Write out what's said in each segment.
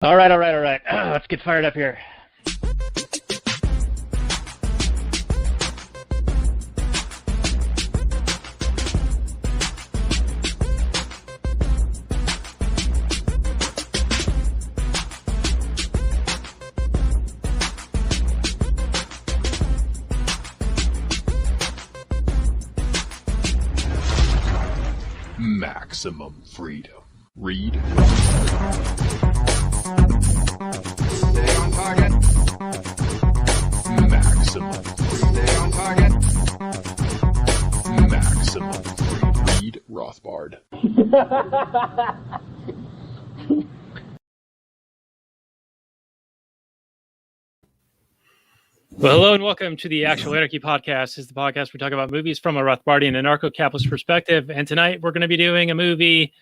All right. Let's get fired up here. Maximum freedom. Read. Stay on target. Maximum freedom. Stay on target. Maximum freedom. Read Rothbard. Well, hello and welcome to the Actual Anarchy podcast. This is the podcast where we talk about movies from a Rothbardian anarcho-capitalist perspective. And tonight we're going to be doing a movie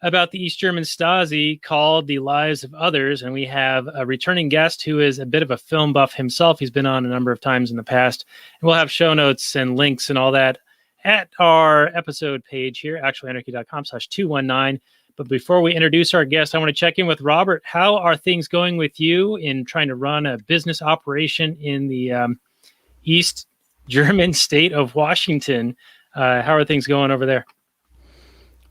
about the East German Stasi called The Lives of Others. And we have a returning guest who is a bit of a film buff himself. He's been on a number of times in the past. And we'll have show notes and links and all that at our episode page here, actualanarchy.com/219. But before we introduce our guest, I want to check in with Robert. How are things going with you in trying to run a business operation in the East German state of Washington? How are things going over there?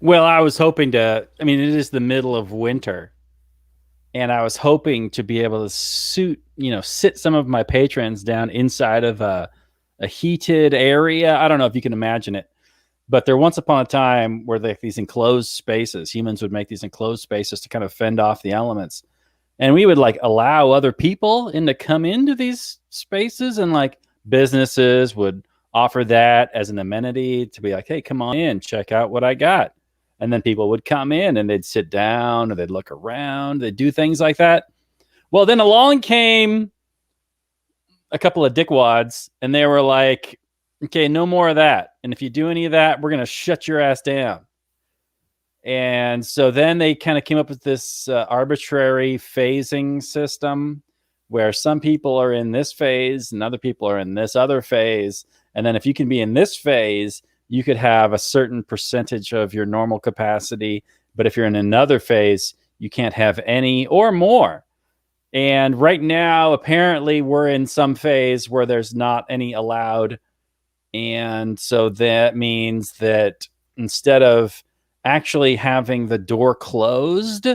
Well, I was hoping to, it is the middle of winter, and I was hoping to be able to sit some of my patrons down inside of a heated area. I don't know if you can imagine it. But there once upon a time where these enclosed spaces, humans would make these enclosed spaces to kind of fend off the elements. And we would allow other people to come into these spaces, and businesses would offer that as an amenity to be like, hey, come on in, check out what I got. And then people would come in and they'd sit down or they'd look around, they'd do things like that. Well, then along came a couple of dickwads and they were like, okay, no more of that. And if you do any of that, we're going to shut your ass down. And so then they kind of came up with this arbitrary phasing system where some people are in this phase and other people are in this other phase. And then if you can be in this phase, you could have a certain percentage of your normal capacity. But if you're in another phase, you can't have any or more. And right now, apparently, we're in some phase where there's not any allowed. And so that means that instead of actually having the door closed,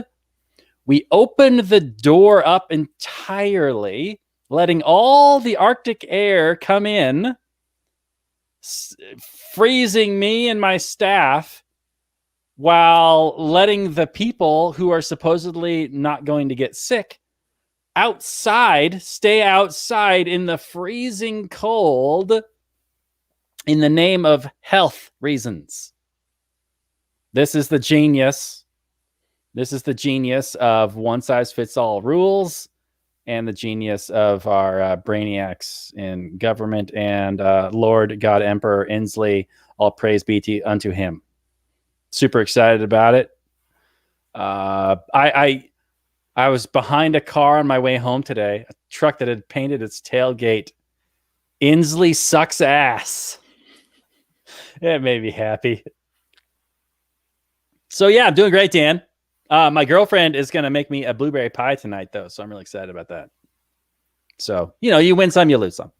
we opened the door up entirely, letting all the Arctic air come in, freezing me and my staff, while letting the people who are supposedly not going to get sick stay outside in the freezing cold, in the name of health reasons. This is the genius. This is the genius of one-size-fits-all rules and the genius of our brainiacs in government and Lord God Emperor Inslee. All praise be unto him. Super excited about it. I was behind a car on my way home today, a truck that had painted its tailgate, Inslee sucks ass. It made me happy. So yeah, I'm doing great, Dan. My girlfriend is going to make me a blueberry pie tonight, though, so I'm really excited about that. So, you win some, you lose some.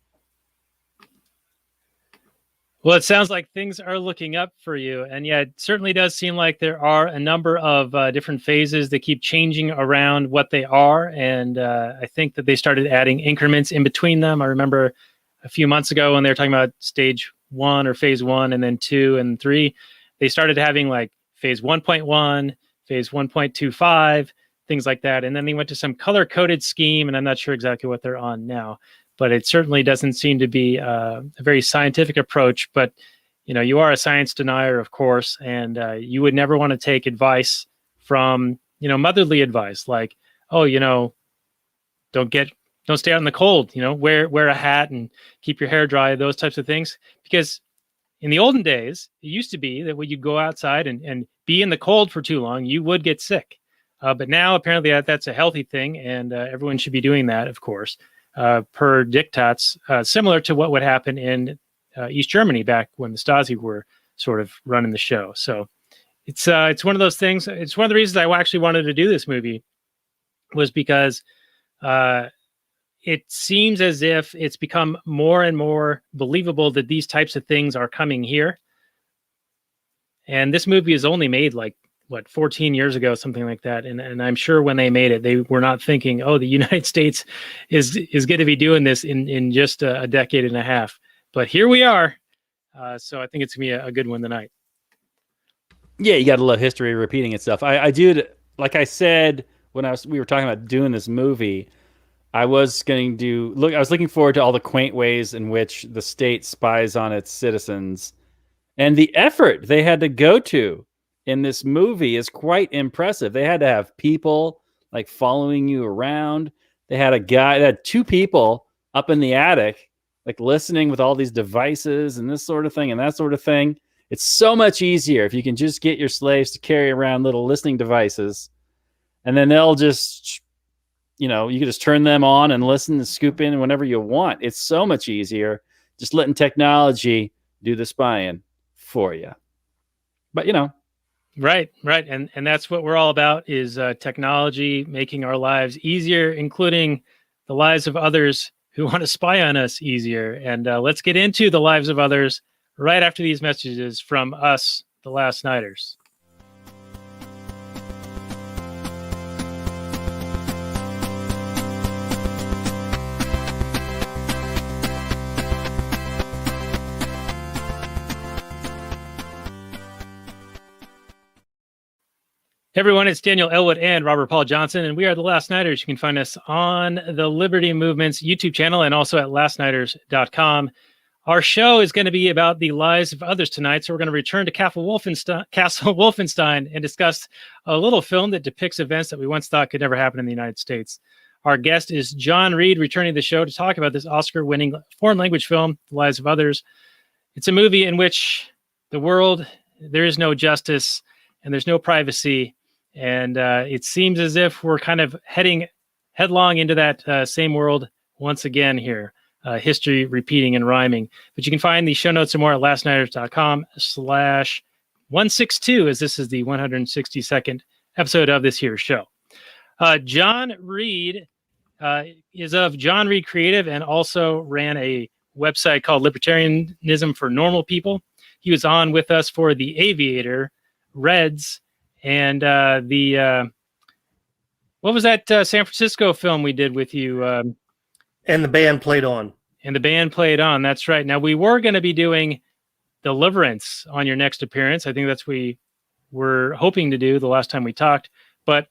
Well, it sounds like things are looking up for you. And yeah, it certainly does seem like there are a number of different phases that keep changing around what they are. And I think that they started adding increments in between them. I remember a few months ago when they were talking about stage 1 or phase 1 and then 2 and 3, they started having phase 1.1, phase 1.25, things like that. And then they went to some color-coded scheme, and I'm not sure exactly what they're on now. But it certainly doesn't seem to be a very scientific approach. But, you are a science denier, of course, and you would never want to take advice from, motherly advice like, oh, don't stay out in the cold, wear a hat and keep your hair dry, those types of things. Because in the olden days, it used to be that when you go outside and be in the cold for too long, you would get sick. But now apparently that's a healthy thing, and everyone should be doing that, of course, per diktats, similar to what would happen in East Germany back when the Stasi were sort of running the show. So it's one of those things. It's one of the reasons I actually wanted to do this movie was because it seems as if it's become more and more believable that these types of things are coming here. And this movie is only made like, 14 years ago, something like that. And I'm sure when they made it, they were not thinking, oh, the United States is going to be doing this in just a decade and a half. But here we are. So I think it's going to be a good one tonight. Yeah, you got to love history repeating itself. I do, like I said, when we were talking about doing this movie, I was looking forward to all the quaint ways in which the state spies on its citizens, and the effort they had to go to in this movie is quite impressive. They had to have people like following you around. They had two people up in the attic, like listening with all these devices and this sort of thing and that sort of thing. It's so much easier if you can just get your slaves to carry around little listening devices, and then they'll just, you can just turn them on and listen and scoop in whenever you want. It's so much easier just letting technology do the spying for you. But, Right. And that's what we're all about, is technology making our lives easier, including the lives of others who want to spy on us easier. And let's get into the lives of others right after these messages from us, the Last Nighters. Hey everyone, it's Daniel Elwood and Robert Paul Johnson, and we are the Last Nighters. You can find us on the Liberty Movement's YouTube channel and also at lastnighters.com. Our show is going to be about the lives of others tonight, so we're going to return to Castle Wolfenstein and discuss a little film that depicts events that we once thought could never happen in the United States. Our guest is Jon Reed, returning to the show to talk about this Oscar-winning foreign language film, The Lives of Others. It's a movie in which there is no justice and there's no privacy. And it seems as if we're kind of heading headlong into that same world once again here. History repeating and rhyming. But you can find the show notes and more at lastnighters.com/162, as this is the 162nd episode of this here show. Jon Reed is of Jon Reed Creative and also ran a website called Libertarianism for Normal People. He was on with us for The Aviator, Reds, and what was that San Francisco film we did with you? And the band played on. And the band played on. That's right. Now, we were going to be doing Deliverance on your next appearance. I think that's what we were hoping to do the last time we talked. But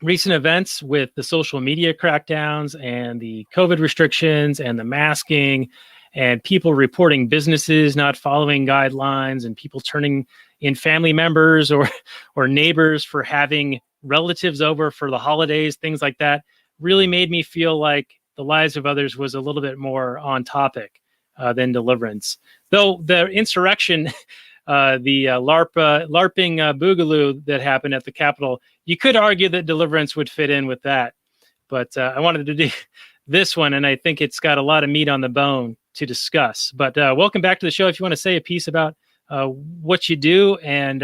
recent events with the social media crackdowns and the COVID restrictions and the masking and people reporting businesses not following guidelines and people turning in family members or neighbors for having relatives over for the holidays, things like that, really made me feel like The Lives of Others was a little bit more on topic than Deliverance. Though the insurrection, the LARPing boogaloo that happened at the Capitol, you could argue that Deliverance would fit in with that. But I wanted to do this one, and I think it's got a lot of meat on the bone to discuss. But welcome back to the show. If you want to say a piece about what you do and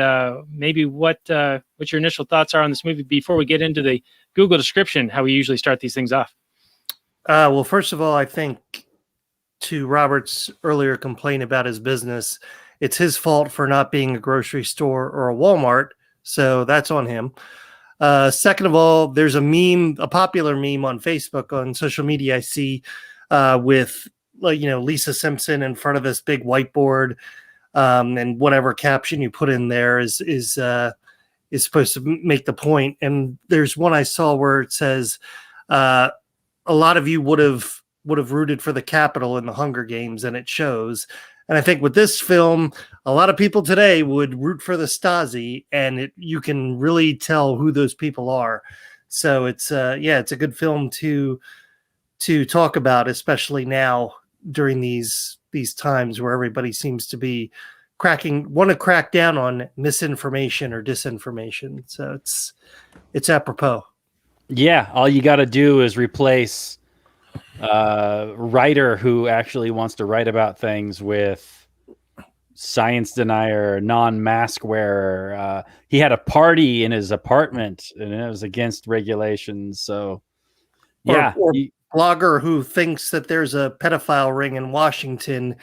maybe what your initial thoughts are on this movie before we get into the Google description, how we usually start these things off. Well, first of all, I think to Robert's earlier complaint about his business, it's his fault for not being a grocery store or a Walmart. So that's on him. Second of all, there's a popular meme on Facebook, on social media I see with Lisa Simpson in front of this big whiteboard. And whatever caption you put in there is supposed to make the point. And there's one I saw where it says, a lot of you would have rooted for the Capitol in the Hunger Games, and it shows. And I think with this film, a lot of people today would root for the Stasi, and you can really tell who those people are. So it's a good film to talk about, especially now during these times where everybody seems to be want to crack down on misinformation or disinformation. So it's apropos. Yeah, all you got to do is replace a writer who actually wants to write about things with science denier, non-mask wearer. He had a party in his apartment, and it was against regulations. So, yeah, or blogger who thinks that there's a pedophile ring in Washington.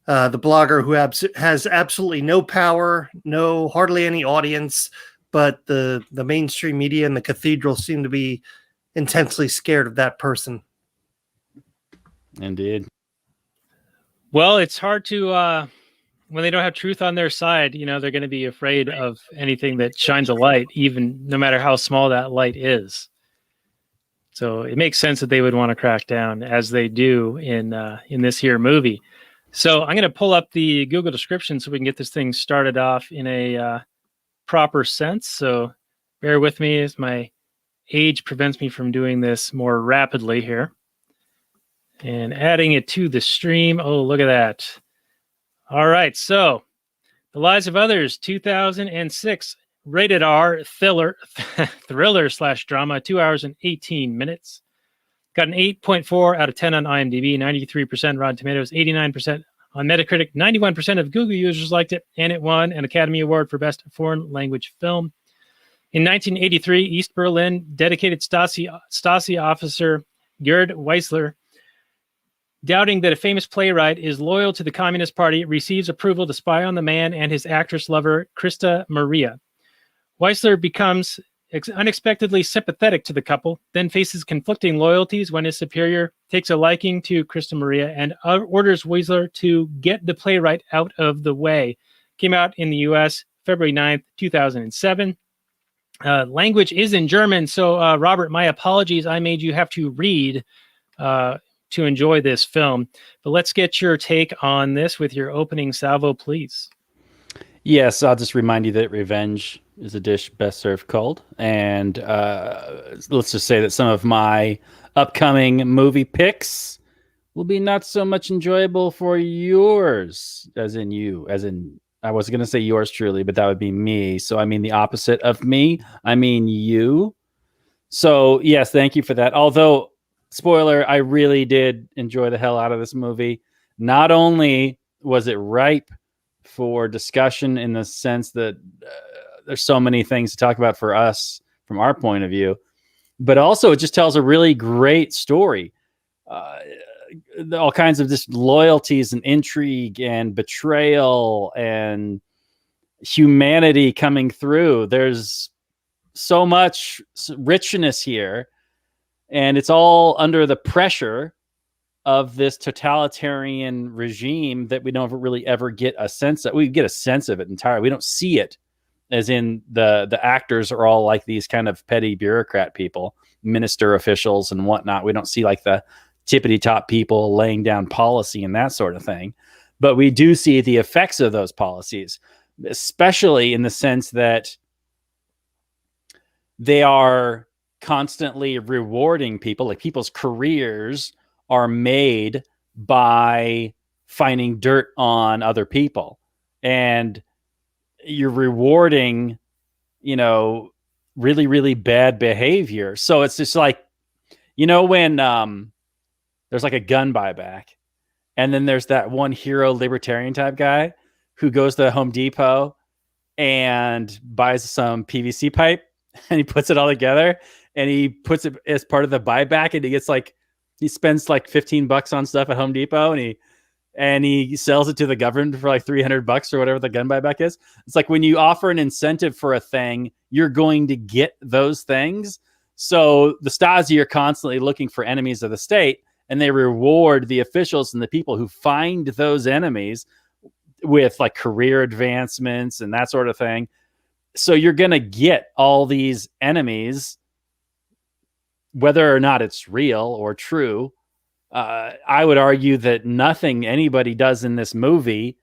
The blogger who has absolutely no power, hardly any audience, but the mainstream media and the cathedral seem to be intensely scared of that person. Indeed. Well, it's hard to when they don't have truth on their side. They're going to be afraid of anything that shines a light, even no matter how small that light is. So it makes sense that they would want to crack down, as they do in this here movie. So I'm going to pull up the Google description so we can get this thing started off in a proper sense. So bear with me as my age prevents me from doing this more rapidly here. And adding it to the stream. Oh, look at that. All right. So The Lives of Others, 2006, rated R, thriller/drama, 2 hours and 18 minutes. Got an 8.4 out of 10 on IMDb, 93% Rotten Tomatoes, 89% on Metacritic, 91% of Google users liked it, and it won an Academy Award for Best Foreign Language Film. In 1983, East Berlin dedicated Stasi officer Gerd Wiesler, doubting that a famous playwright is loyal to the Communist Party, receives approval to spy on the man and his actress lover, Christa-Maria. Wiesler becomes unexpectedly sympathetic to the couple, then faces conflicting loyalties when his superior takes a liking to Christa-Maria and orders Wiesler to get the playwright out of the way. Came out in the U.S. February 9th, 2007. Language is in German, so Robert, my apologies. I made you have to read to enjoy this film. But let's get your take on this with your opening salvo, please. Yes, I'll just remind you that revenge is a dish best served cold. And let's just say that some of my upcoming movie picks will be not so much enjoyable for yours, as in I was going to say yours truly, but that would be me. So I mean the opposite of me. I mean you. So yes, thank you for that. Although, spoiler, I really did enjoy the hell out of this movie. Not only was it ripe for discussion in the sense that there's so many things to talk about for us from our point of view, but also it just tells a really great story. All kinds of just loyalties and intrigue and betrayal and humanity coming through. There's so much richness here, and it's all under the pressure of this totalitarian regime that we don't really ever get a sense of. We get a sense of it entirely. We don't see it, as in the actors are all like these kind of petty bureaucrat people, minister officials and whatnot. We don't see like the tippity top people laying down policy and that sort of thing. But we do see the effects of those policies, especially in the sense that they are constantly rewarding people. Like, people's careers are made by finding dirt on other people, and you're rewarding, really, really bad behavior. So it's just like, when there's like a gun buyback, and then there's that one hero libertarian type guy who goes to Home Depot and buys some PVC pipe, and he puts it all together, and he puts it as part of the buyback, and he spends like $15 on stuff at Home Depot, and he sells it to the government for like $300 or whatever the gun buyback is. It's like, when you offer an incentive for a thing, you're going to get those things. So the Stasi are constantly looking for enemies of the state, and they reward the officials and the people who find those enemies with like career advancements and that sort of thing. So you're going to get all these enemies, whether or not it's real or true. I would argue that nothing anybody does in this movie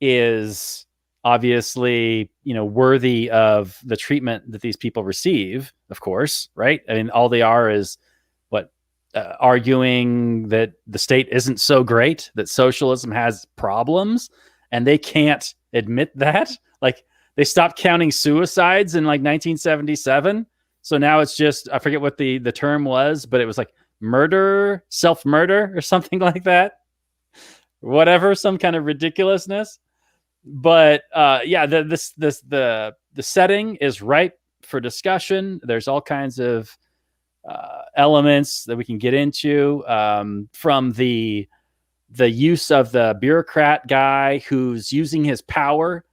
is obviously, worthy of the treatment that these people receive, of course, right? I mean, all they are is arguing that the state isn't so great, that socialism has problems, and they can't admit that. Like, they stopped counting suicides in like 1977. So now it's just, I forget what the term was, but it was like murder, self-murder or something like that. Whatever, some kind of ridiculousness. But yeah, the setting is ripe for discussion. There's all kinds of elements that we can get into, from the use of the bureaucrat guy who's using his power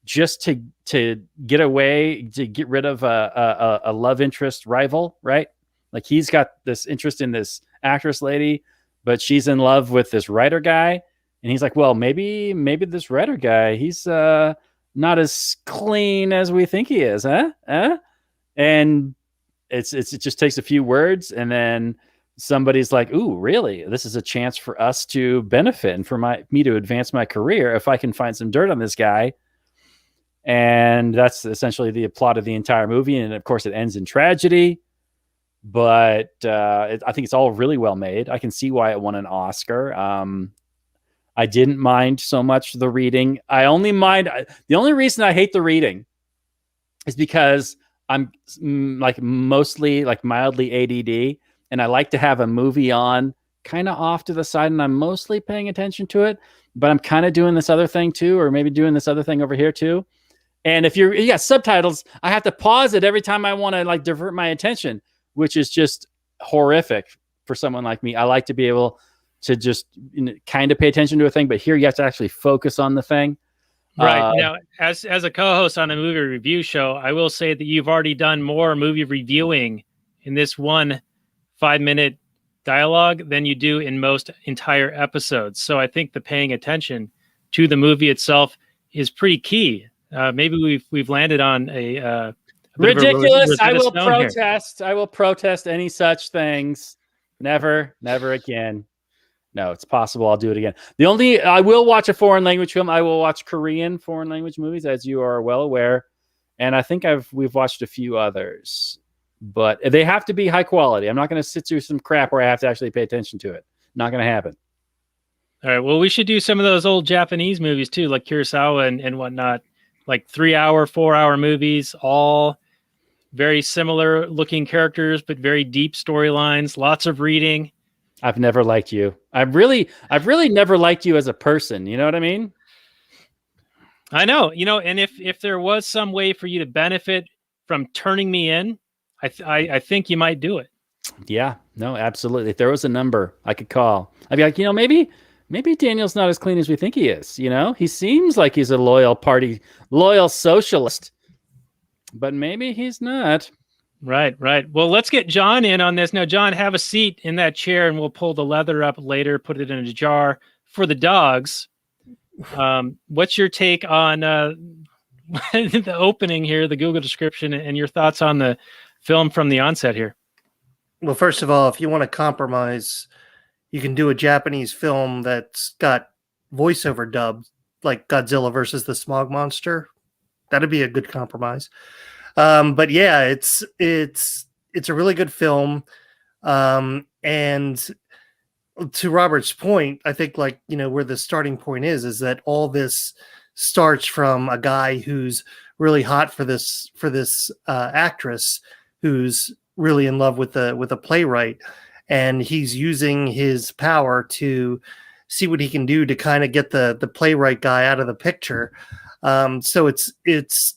just to get away, to get rid of a love interest rival, right? Like he's got this interest in this actress lady, but she's in love with this writer guy. And he's like, well, maybe this writer guy, he's not as clean as we think he is, huh? And it just takes a few words, and then somebody's like, ooh, really? This is a chance for us to benefit and for me to advance my career if I can find some dirt on this guy. And that's essentially the plot of the entire movie. And of course, it ends in tragedy. But I think it's all really well made. I can see why it won an Oscar. I didn't mind so much the reading. The only reason I hate the reading is because I'm like mostly like mildly ADD, and I like to have a movie on kind of off to the side, and I'm mostly paying attention to it, but I'm kind of doing this other thing too, or maybe doing this other thing over here too. And if you got subtitles, I have to pause it every time I want to like divert my attention, which is just horrific for someone like me. I like to be able to just kind of pay attention to a thing, but here you have to actually focus on the thing. Right. Now, as a co-host on a movie review show, I will say that you've already done more movie reviewing in this 1 5-minute dialogue than you do in most entire episodes. So I think the paying attention to the movie itself is pretty key. Maybe we've landed on a ridiculous. I will protest. Here. I will protest any such things. Never again. No, it's possible. I'll do it again. I will watch a foreign language film. I will watch Korean foreign language movies, as you are well aware. And I think we've watched a few others, but they have to be high quality. I'm not going to sit through some crap where I have to actually pay attention to it. Not going to happen. All right. Well, we should do some of those old Japanese movies too, like Kurosawa and whatnot, like 3-hour, 4-hour movies, all very similar looking characters, but very deep storylines, lots of reading. I've never liked you. I've really never liked you as a person. You know what I mean? I know, and if there was some way for you to benefit from turning me in, I think you might do it. Yeah, no, absolutely. If there was a number I could call, I'd be like, maybe Daniel's not as clean as we think he is. He seems like he's a loyal socialist, but maybe he's not. Right. Well, let's get Jon in on this. Now, Jon, have a seat in that chair and we'll pull the leather up later, put it in a jar for the dogs. What's your take on the opening here, the Google description, and your thoughts on the film from the onset here? Well, first of all, if you want to compromise, you can do a Japanese film that's got voiceover dubbed, like Godzilla versus the Smog Monster. That'd be a good compromise. But yeah, it's a really good film. And to Robert's point, I think where the starting point is that all this starts from a guy who's really hot for this actress who's really in love with a playwright, and he's using his power to see what he can do to kind of get the playwright guy out of the picture. So it's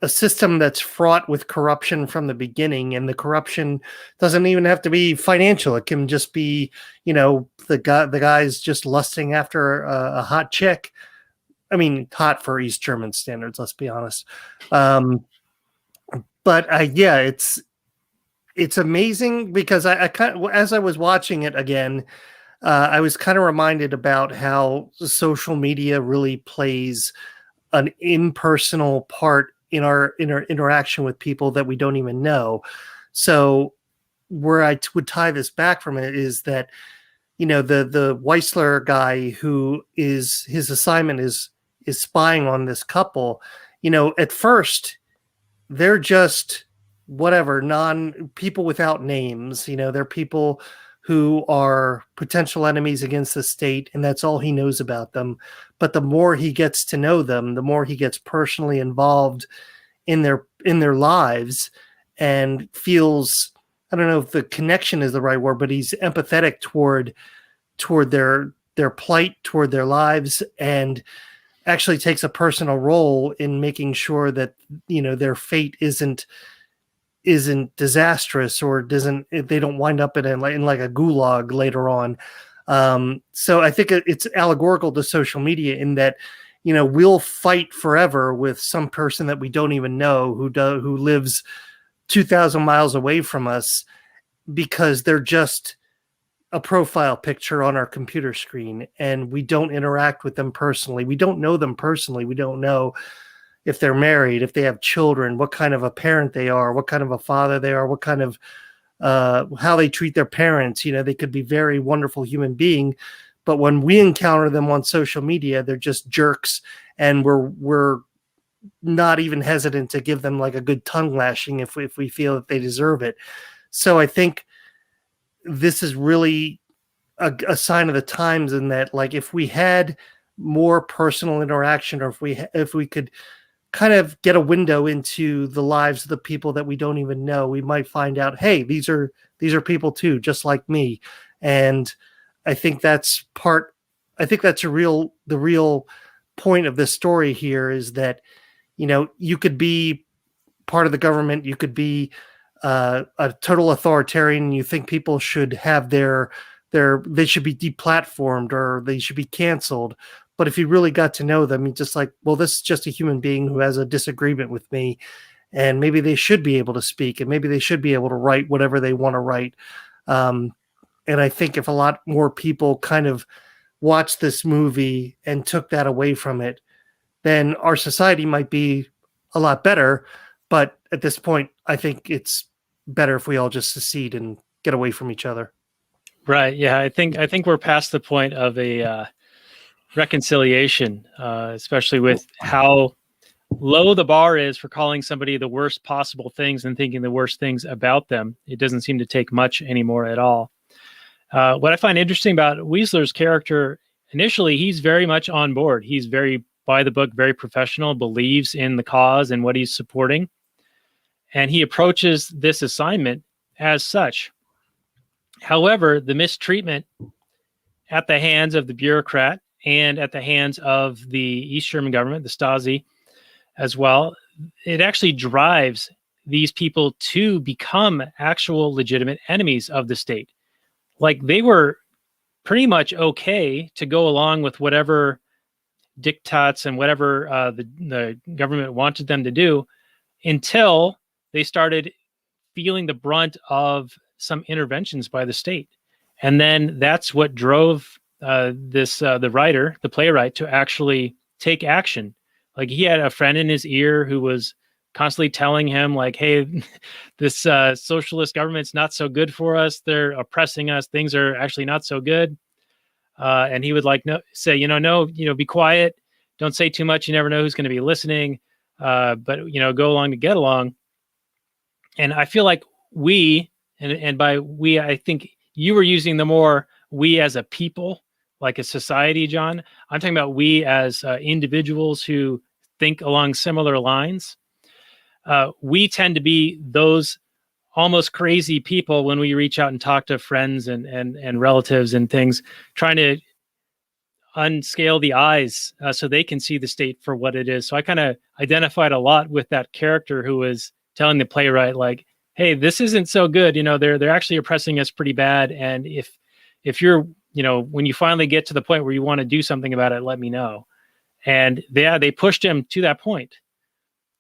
a system that's fraught with corruption from the beginning, and the corruption doesn't even have to be financial. It can just be, the guy's just lusting after a hot chick. I mean, hot for East German standards, let's be honest. But yeah, it's amazing because I as I was watching it again, I was kind of reminded about how social media really plays an impersonal part in our interaction with people that we don't even know. So where I would tie this back from it is that, the Wiesler guy who his assignment is spying on this couple, at first they're just whatever, people without names, they're people who are potential enemies against the state, and that's all he knows about them. But the more he gets to know them, the more he gets personally involved in their lives and feels, I don't know if the connection is the right word, but he's empathetic toward their plight, toward their lives. And actually takes a personal role in making sure that, you know, their fate isn't disastrous, or they don't wind up in like a gulag later on. So I think it's allegorical to social media in that, you know, we'll fight forever with some person that we don't even know who lives 2,000 miles away from us, because they're just a profile picture on our computer screen, and we don't interact with them personally. We don't know them personally. We don't know if they're married, if they have children, what kind of a parent they are, what kind of a father they are, what kind of how they treat their parents. You know, they could be very wonderful human being, but when we encounter them on social media, they're just jerks, and we're not even hesitant to give them like a good tongue lashing if we feel that they deserve it. So I think this is really a sign of the times, in that, like, if we had more personal interaction, or if we could kind of get a window into the lives of the people that we don't even know, we might find out, hey, these are people too, just like me. And I think that's the real point of this story here, is that, you know, you could be part of the government, you could be a total authoritarian, you think people should have they should be deplatformed, or they should be canceled. But if you really got to know them, you're just like, well, this is just a human being who has a disagreement with me, and maybe they should be able to speak, and maybe they should be able to write whatever they want to write. And I think if a lot more people kind of watched this movie and took that away from it, then our society might be a lot better. But at this point, I think it's better if we all just secede and get away from each other. Right. Yeah. I think we're past the point of a reconciliation, especially with how low the bar is for calling somebody the worst possible things and thinking the worst things about them. It doesn't seem to take much anymore at all. What I find interesting about Wiesler's character, initially, he's very much on board. He's very by the book, very professional, believes in the cause and what he's supporting. And he approaches this assignment as such. However, the mistreatment at the hands of the bureaucrat and at the hands of the East German government, the Stasi, as well, it actually drives these people to become actual legitimate enemies of the state. Like, they were pretty much okay to go along with whatever diktats and whatever the government wanted them to do, until they started feeling the brunt of some interventions by the state. And then that's what drove the writer, the playwright, to actually take action. Like, he had a friend in his ear who was constantly telling him, like, hey, this socialist government's not so good for us. They're oppressing us. Things are actually not so good. And he would say, be quiet. Don't say too much. You never know who's going to be listening. But, go along to get along. And I feel like and by we, I think you were using the more we as a people, like a society, John. I'm talking about we as individuals who think along similar lines. We tend to be those almost crazy people when we reach out and talk to friends and relatives and things, trying to unscale the eyes so they can see the state for what it is. So I kind of identified a lot with that character who was telling the playwright, like, hey, this isn't so good. They're actually oppressing us pretty bad. And if you're, when you finally get to the point where you want to do something about it, let me know. And they pushed him to that point.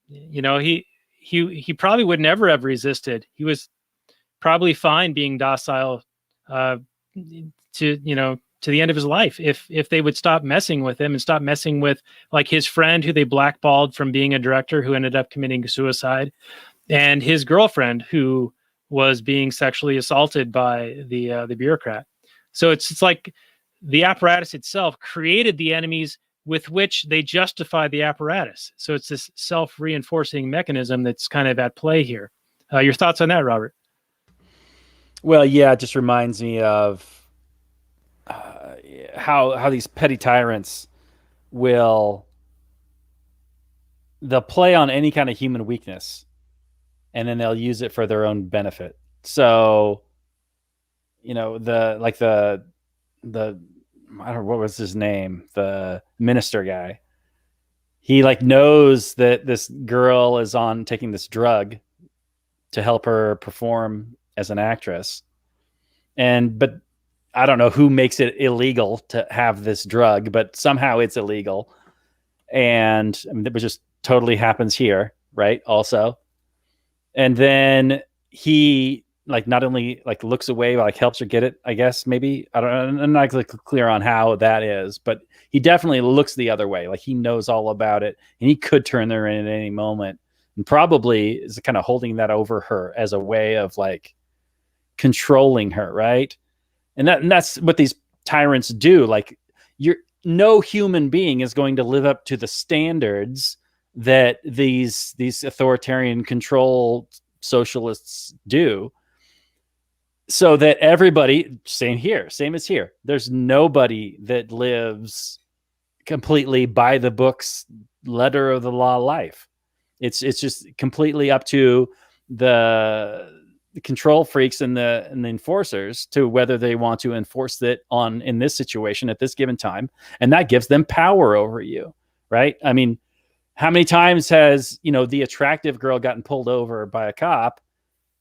He probably would never have resisted. He was probably fine being docile to the end of his life if they would stop messing with him and stop messing with, like, his friend who they blackballed from being a director, who ended up committing suicide, and his girlfriend who was being sexually assaulted by the bureaucrat. So it's like the apparatus itself created the enemies with which they justify the apparatus. So it's this self-reinforcing mechanism that's kind of at play here. Your thoughts on that, Robert? Well, yeah, it just reminds me of how these petty tyrants they'll play on any kind of human weakness, and then they'll use it for their own benefit. So, the I don't know, what was his name? The minister guy. he like knows that this girl is on taking this drug to help her perform as an actress. But I don't know who makes it illegal to have this drug, but somehow it's illegal. And I mean, it just totally happens here, right? Also. And then he like not only like looks away, but like helps her get it, I guess, maybe. I don't know. I'm not like clear on how that is, but he definitely looks the other way. Like he knows all about it and he could turn her in at any moment, and probably is kind of holding that over her as a way of like controlling her, right? And that's what these tyrants do. Like no human being is going to live up to the standards that these authoritarian control socialists do. So that everybody, same as here, there's nobody that lives completely by the books, letter of the law life. It's just completely up to the control freaks and the enforcers to whether they want to enforce it on in this situation at this given time, and that gives them power over you, right? I mean, how many times has the attractive girl gotten pulled over by a cop,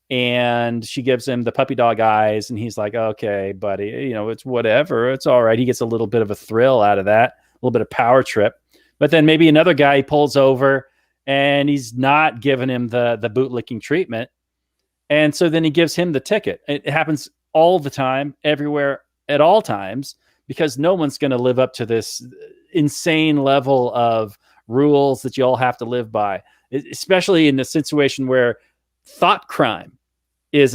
and she gives him the puppy dog eyes, and he's like, "Okay, buddy, it's whatever, it's all right." He gets a little bit of a thrill out of that, a little bit of power trip. But then maybe another guy pulls over, and he's not giving him the bootlicking treatment. And so then he gives him the ticket. It happens all the time, everywhere, at all times, because no one's going to live up to this insane level of rules that you all have to live by, especially in a situation where thought crime is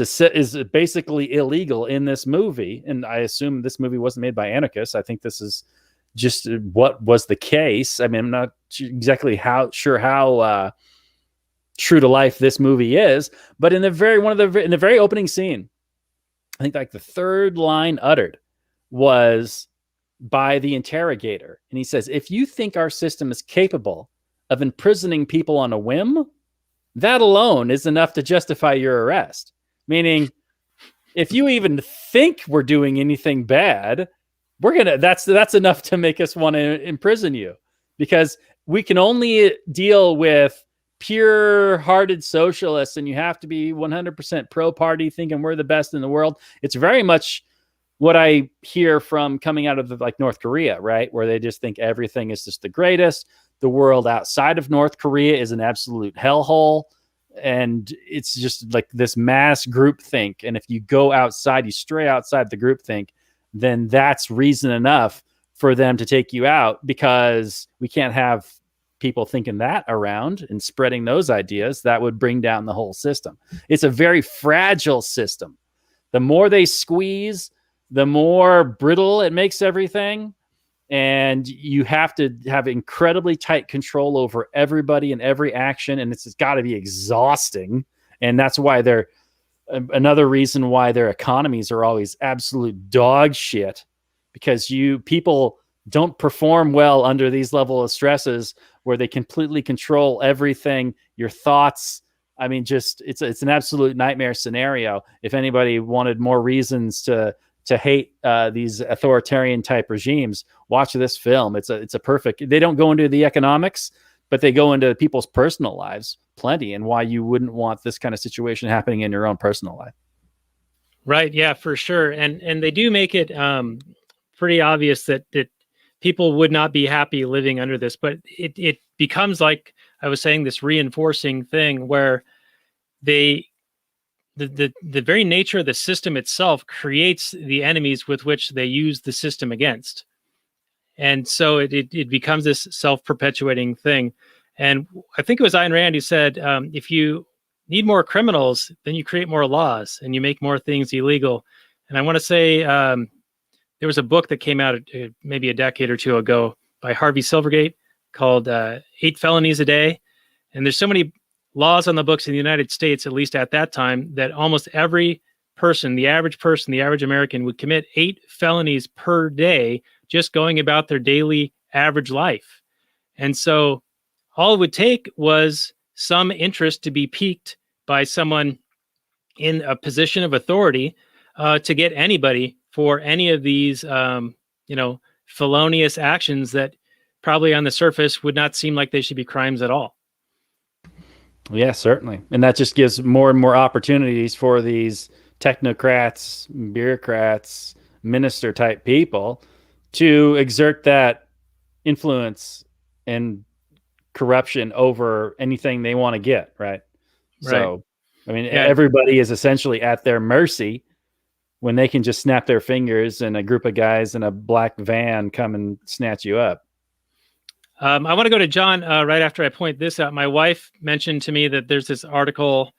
basically illegal in this movie. And I assume this movie wasn't made by anarchists. I think this is just what was the case. I mean, I'm not exactly sure how true to life this movie is, but in the very opening scene, I think like the third line uttered was by the interrogator, and he says, "If you think our system is capable of imprisoning people on a whim, that alone is enough to justify your arrest." Meaning, if you even think we're doing anything bad, that's enough to make us want to imprison you, because we can only deal with pure-hearted socialists, and you have to be 100% pro-party, thinking we're the best in the world. It's very much what I hear from coming out of like North Korea, right? Where they just think everything is just the greatest. The world outside of North Korea is an absolute hellhole. And it's just like this mass groupthink. And if you go outside, you stray outside the groupthink, then that's reason enough for them to take you out, because we can't have people thinking that around and spreading those ideas. That would bring down the whole system. It's a very fragile system. The more they squeeze, the more brittle it makes everything. And you have to have incredibly tight control over everybody and every action. And it's got to be exhausting. And that's why another reason why their economies are always absolute dog shit, because people don't perform well under these level of stresses where they completely control everything, your thoughts. I mean, just it's an absolute nightmare scenario. If anybody wanted more reasons to hate these authoritarian type regimes, watch this film. It's a perfect. They don't go into the economics, but they go into people's personal lives plenty, and why you wouldn't want this kind of situation happening in your own personal life. Right. Yeah, for sure. And they do make it pretty obvious that people would not be happy living under this, but it becomes, like I was saying, this reinforcing thing where the very nature of the system itself creates the enemies with which they use the system against. And so it becomes this self-perpetuating thing. And I think it was Ayn Rand who said, if you need more criminals, then you create more laws and you make more things illegal. And I want to say there was a book that came out maybe a decade or two ago by Harvey Silvergate called 8 Felonies a Day. And there's so many laws on the books in the United States, at least at that time, that almost every person, the average American, would commit 8 felonies per day just going about their daily average life. And so all it would take was some interest to be piqued by someone in a position of authority to get anybody for any of these, felonious actions that probably on the surface would not seem like they should be crimes at all. Yeah, certainly. And that just gives more and more opportunities for these technocrats, bureaucrats, minister type people to exert that influence and corruption over anything they want to get, right? So, I mean, everybody is essentially at their mercy when they can just snap their fingers and a group of guys in a black van come and snatch you up. I want to go to John right after I point this out. My wife mentioned to me that there's this article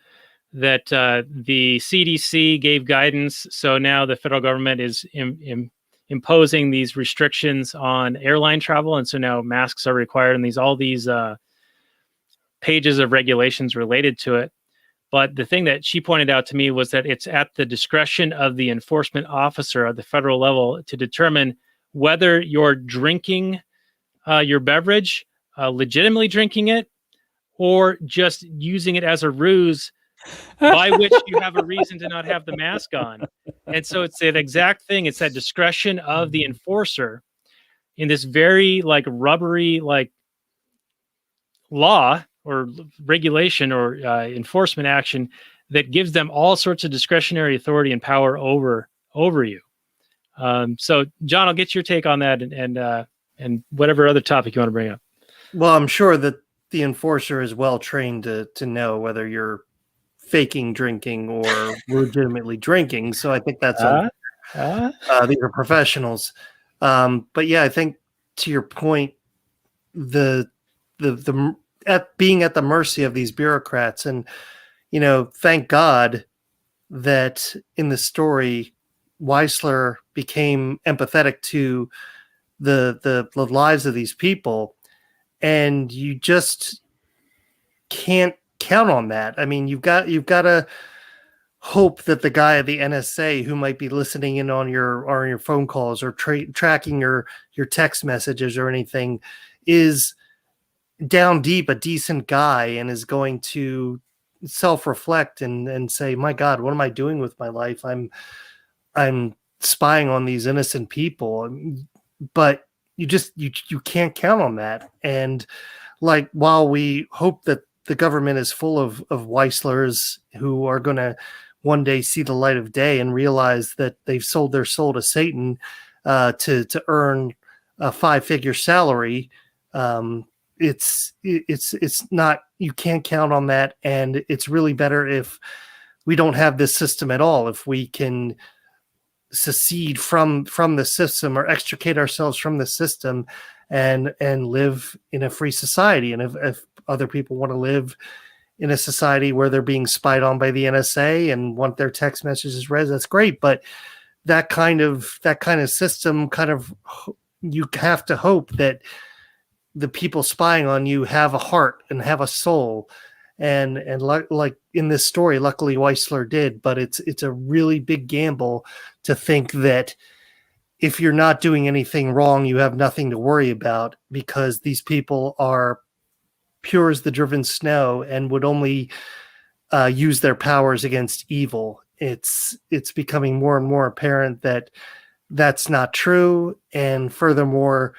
that the CDC gave guidance. So now the federal government is imposing these restrictions on airline travel. And so now masks are required and all these pages of regulations related to it. But the thing that she pointed out to me was that it's at the discretion of the enforcement officer at the federal level to determine whether you're drinking your beverage, legitimately drinking it, or just using it as a ruse by which you have a reason to not have the mask on. And so it's that exact thing. It's that discretion of the enforcer in this very like rubbery like law or regulation or enforcement action that gives them all sorts of discretionary authority and power over you. So John, I'll get your take on that and whatever other topic you want to bring up. Well, I'm sure that the enforcer is well trained to know whether you're faking drinking or legitimately drinking. So I think that's these are professionals. But yeah, I think to your point, the being at the mercy of these bureaucrats, and thank God that in the story, Wiesler became empathetic to the lives of these people, and you just can't count on that. I mean, you've got to hope that the guy at the NSA who might be listening in on your phone calls or tracking your text messages or anything is down deep a decent guy and is going to self-reflect and say, my God, what am I doing with my life? I'm spying on these innocent people. But you can't count on that. And like, while we hope that the government is full of Wieslers who are going to one day see the light of day and realize that they've sold their soul to Satan to earn a 5-figure salary, it's not, you can't count on that. And it's really better if we don't have this system at all. If we can secede from the system or extricate ourselves from the system and live in a free society. And if other people want to live in a society where they're being spied on by the NSA and want their text messages read, that's great. But that kind of system, you have to hope that the people spying on you have a heart and have a soul. And like in this story, luckily Wiesler did, but it's a really big gamble to think that if you're not doing anything wrong, you have nothing to worry about, because these people are pure as the driven snow and would only use their powers against evil. It's becoming more and more apparent that that's not true. And furthermore,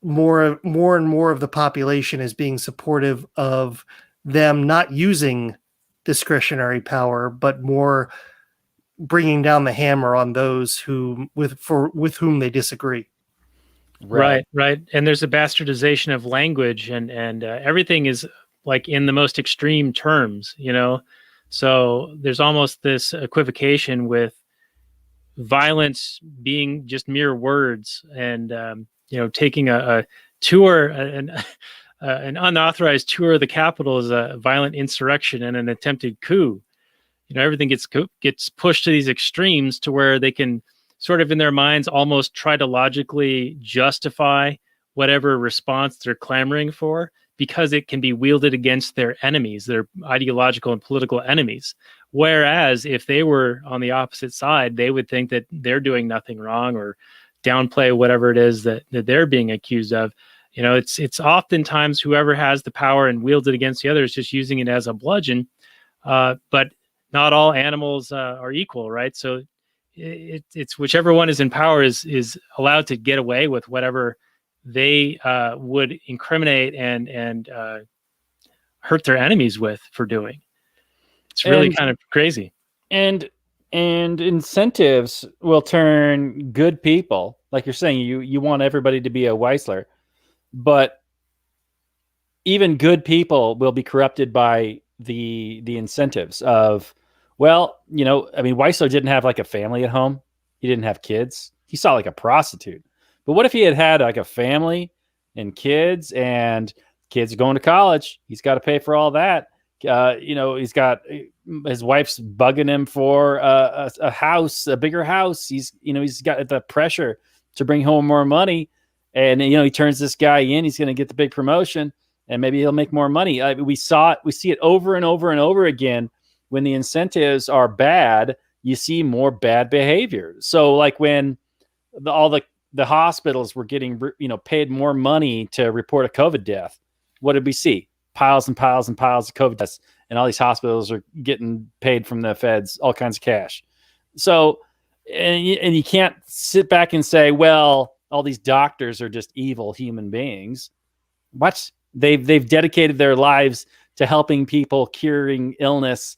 more and more of the population is being supportive of them not using discretionary power, but more bringing down the hammer on those with whom they disagree. Right. And there's a bastardization of language, and everything is like in the most extreme terms, So there's almost this equivocation with violence being just mere words, and taking a tour, an unauthorized tour of the Capitol is a violent insurrection and an attempted coup. Everything gets pushed to these extremes to where they can sort of in their minds almost try to logically justify whatever response they're clamoring for, because it can be wielded against their enemies, their ideological and political enemies. Whereas if they were on the opposite side, they would think that they're doing nothing wrong or downplay whatever it is that they're being accused of. It's oftentimes whoever has the power and wields it against the others, just using it as a bludgeon. But not all animals are equal, right? So it's whichever one is in power is allowed to get away with whatever they would incriminate and hurt their enemies with for doing. It's really kind of crazy. And incentives will turn good people, like you're saying, you want everybody to be a Wiesler, but even good people will be corrupted by the incentives of, well, Wiesler didn't have like a family at home. He didn't have kids. He saw like a prostitute. But what if he had like a family and kids going to college? He's got to pay for all that. He's got his wife's bugging him for a house, a bigger house. He's got the pressure to bring home more money, and he turns this guy in. He's going to get the big promotion, and maybe he'll make more money. We see it over and over and over again. When the incentives are bad, you see more bad behavior. So, like when all the hospitals were getting paid more money to report a COVID death, what did we see? Piles and piles and piles of COVID deaths, and all these hospitals are getting paid from the feds all kinds of cash. So, and you can't sit back and say, well, all these doctors are just evil human beings. What? They've dedicated their lives to helping people, curing illness,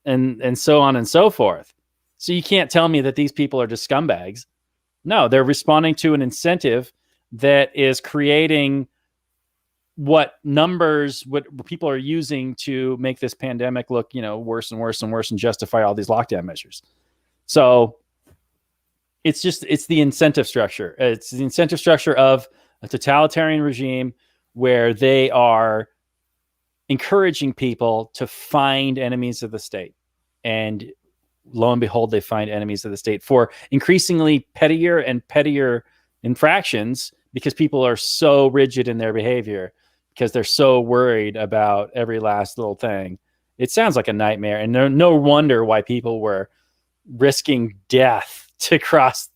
and so on and so forth. So you can't tell me that these people are just scumbags. No, they're responding to an incentive that is creating what people are using to make this pandemic look, worse and worse and worse and justify all these lockdown measures. So it's the incentive structure. It's the incentive structure of a totalitarian regime where they are encouraging people to find enemies of the state. And lo and behold, they find enemies of the state for increasingly pettier and pettier infractions because people are so rigid in their behavior, because they're so worried about every last little thing. It sounds like a nightmare, and no wonder why people were risking death to cross,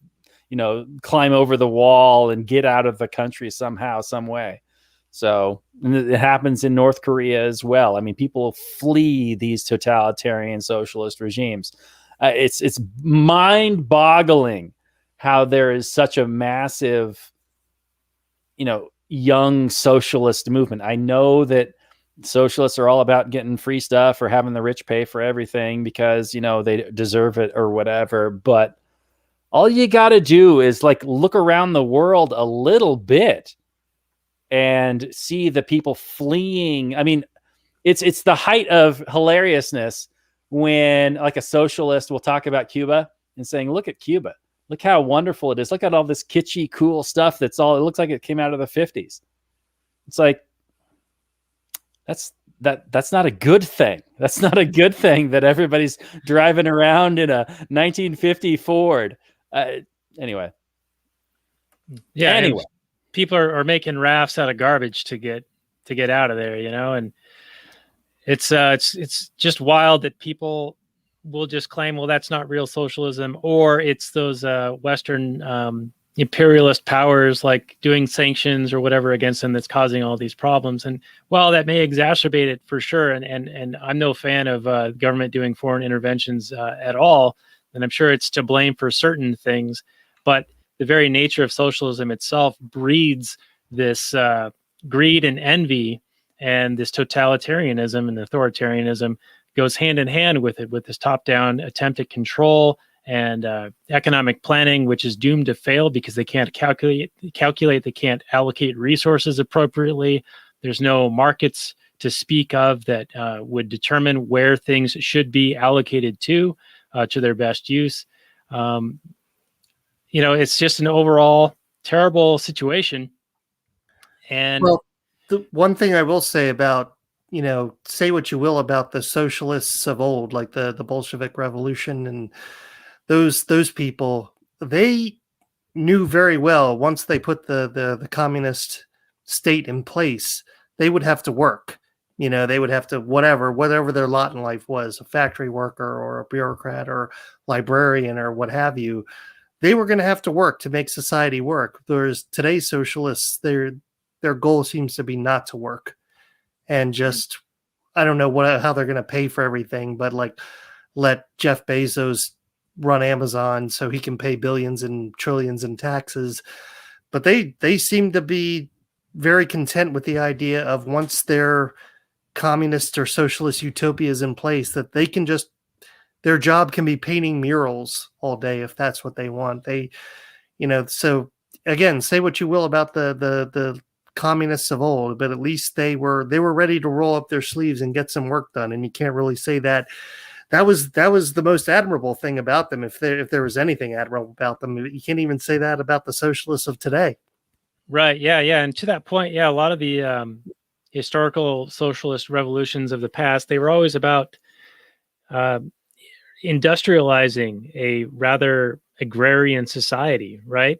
climb over the wall and get out of the country somehow, some way. So it happens in North Korea as well. I mean, people flee these totalitarian socialist regimes. It's mind-boggling how there is such a massive, young socialist movement. I know that socialists are all about getting free stuff or having the rich pay for everything because, they deserve it or whatever. But all you got to do is look around the world a little bit and see the people fleeing. I mean, it's the height of hilariousness when a socialist will talk about Cuba and saying, look at Cuba. Look how wonderful it is. Look at all this kitschy, cool stuff. It looks like it came out of the 50s. It's like, that's not a good thing. That's not a good thing that everybody's driving around in a 1950 Ford. Anyway. Yeah. Anyway. People are making rafts out of garbage to get out of there, and it's just wild that people will just claim, well, that's not real socialism, or it's those Western imperialist powers doing sanctions or whatever against them that's causing all these problems. And while that may exacerbate it for sure, and I'm no fan of government doing foreign interventions at all, and I'm sure it's to blame for certain things, but the very nature of socialism itself breeds this greed and envy, and this totalitarianism and authoritarianism goes hand in hand with it, with this top-down attempt at control and economic planning, which is doomed to fail because they can't calculate, they can't allocate resources appropriately. There's no markets to speak of that would determine where things should be allocated to their best use. It's just an overall terrible situation. And well, the one thing I will say about, say what you will about the socialists of old, like the Bolshevik Revolution and those people, they knew very well once they put the communist state in place, they would have to work. They would have to whatever their lot in life was, a factory worker or a bureaucrat or librarian or what have you. They were going to have to work to make society work. Whereas today's socialists, their goal seems to be not to work, and just, I don't know how they're going to pay for everything, but let Jeff Bezos run Amazon so he can pay billions and trillions in taxes. but they seem to be very content with the idea of once their communist or socialist utopia is in place, that they can just, their job can be painting murals all day if that's what they want. They, so again, say what you will about the communists of old, but at least they were ready to roll up their sleeves and get some work done. And you can't really say that was the most admirable thing about them. If there was anything admirable about them, you can't even say that about the socialists of today. Right. Yeah. Yeah. And to that point, yeah, a lot of the historical socialist revolutions of the past, they were always about industrializing a rather agrarian society, right?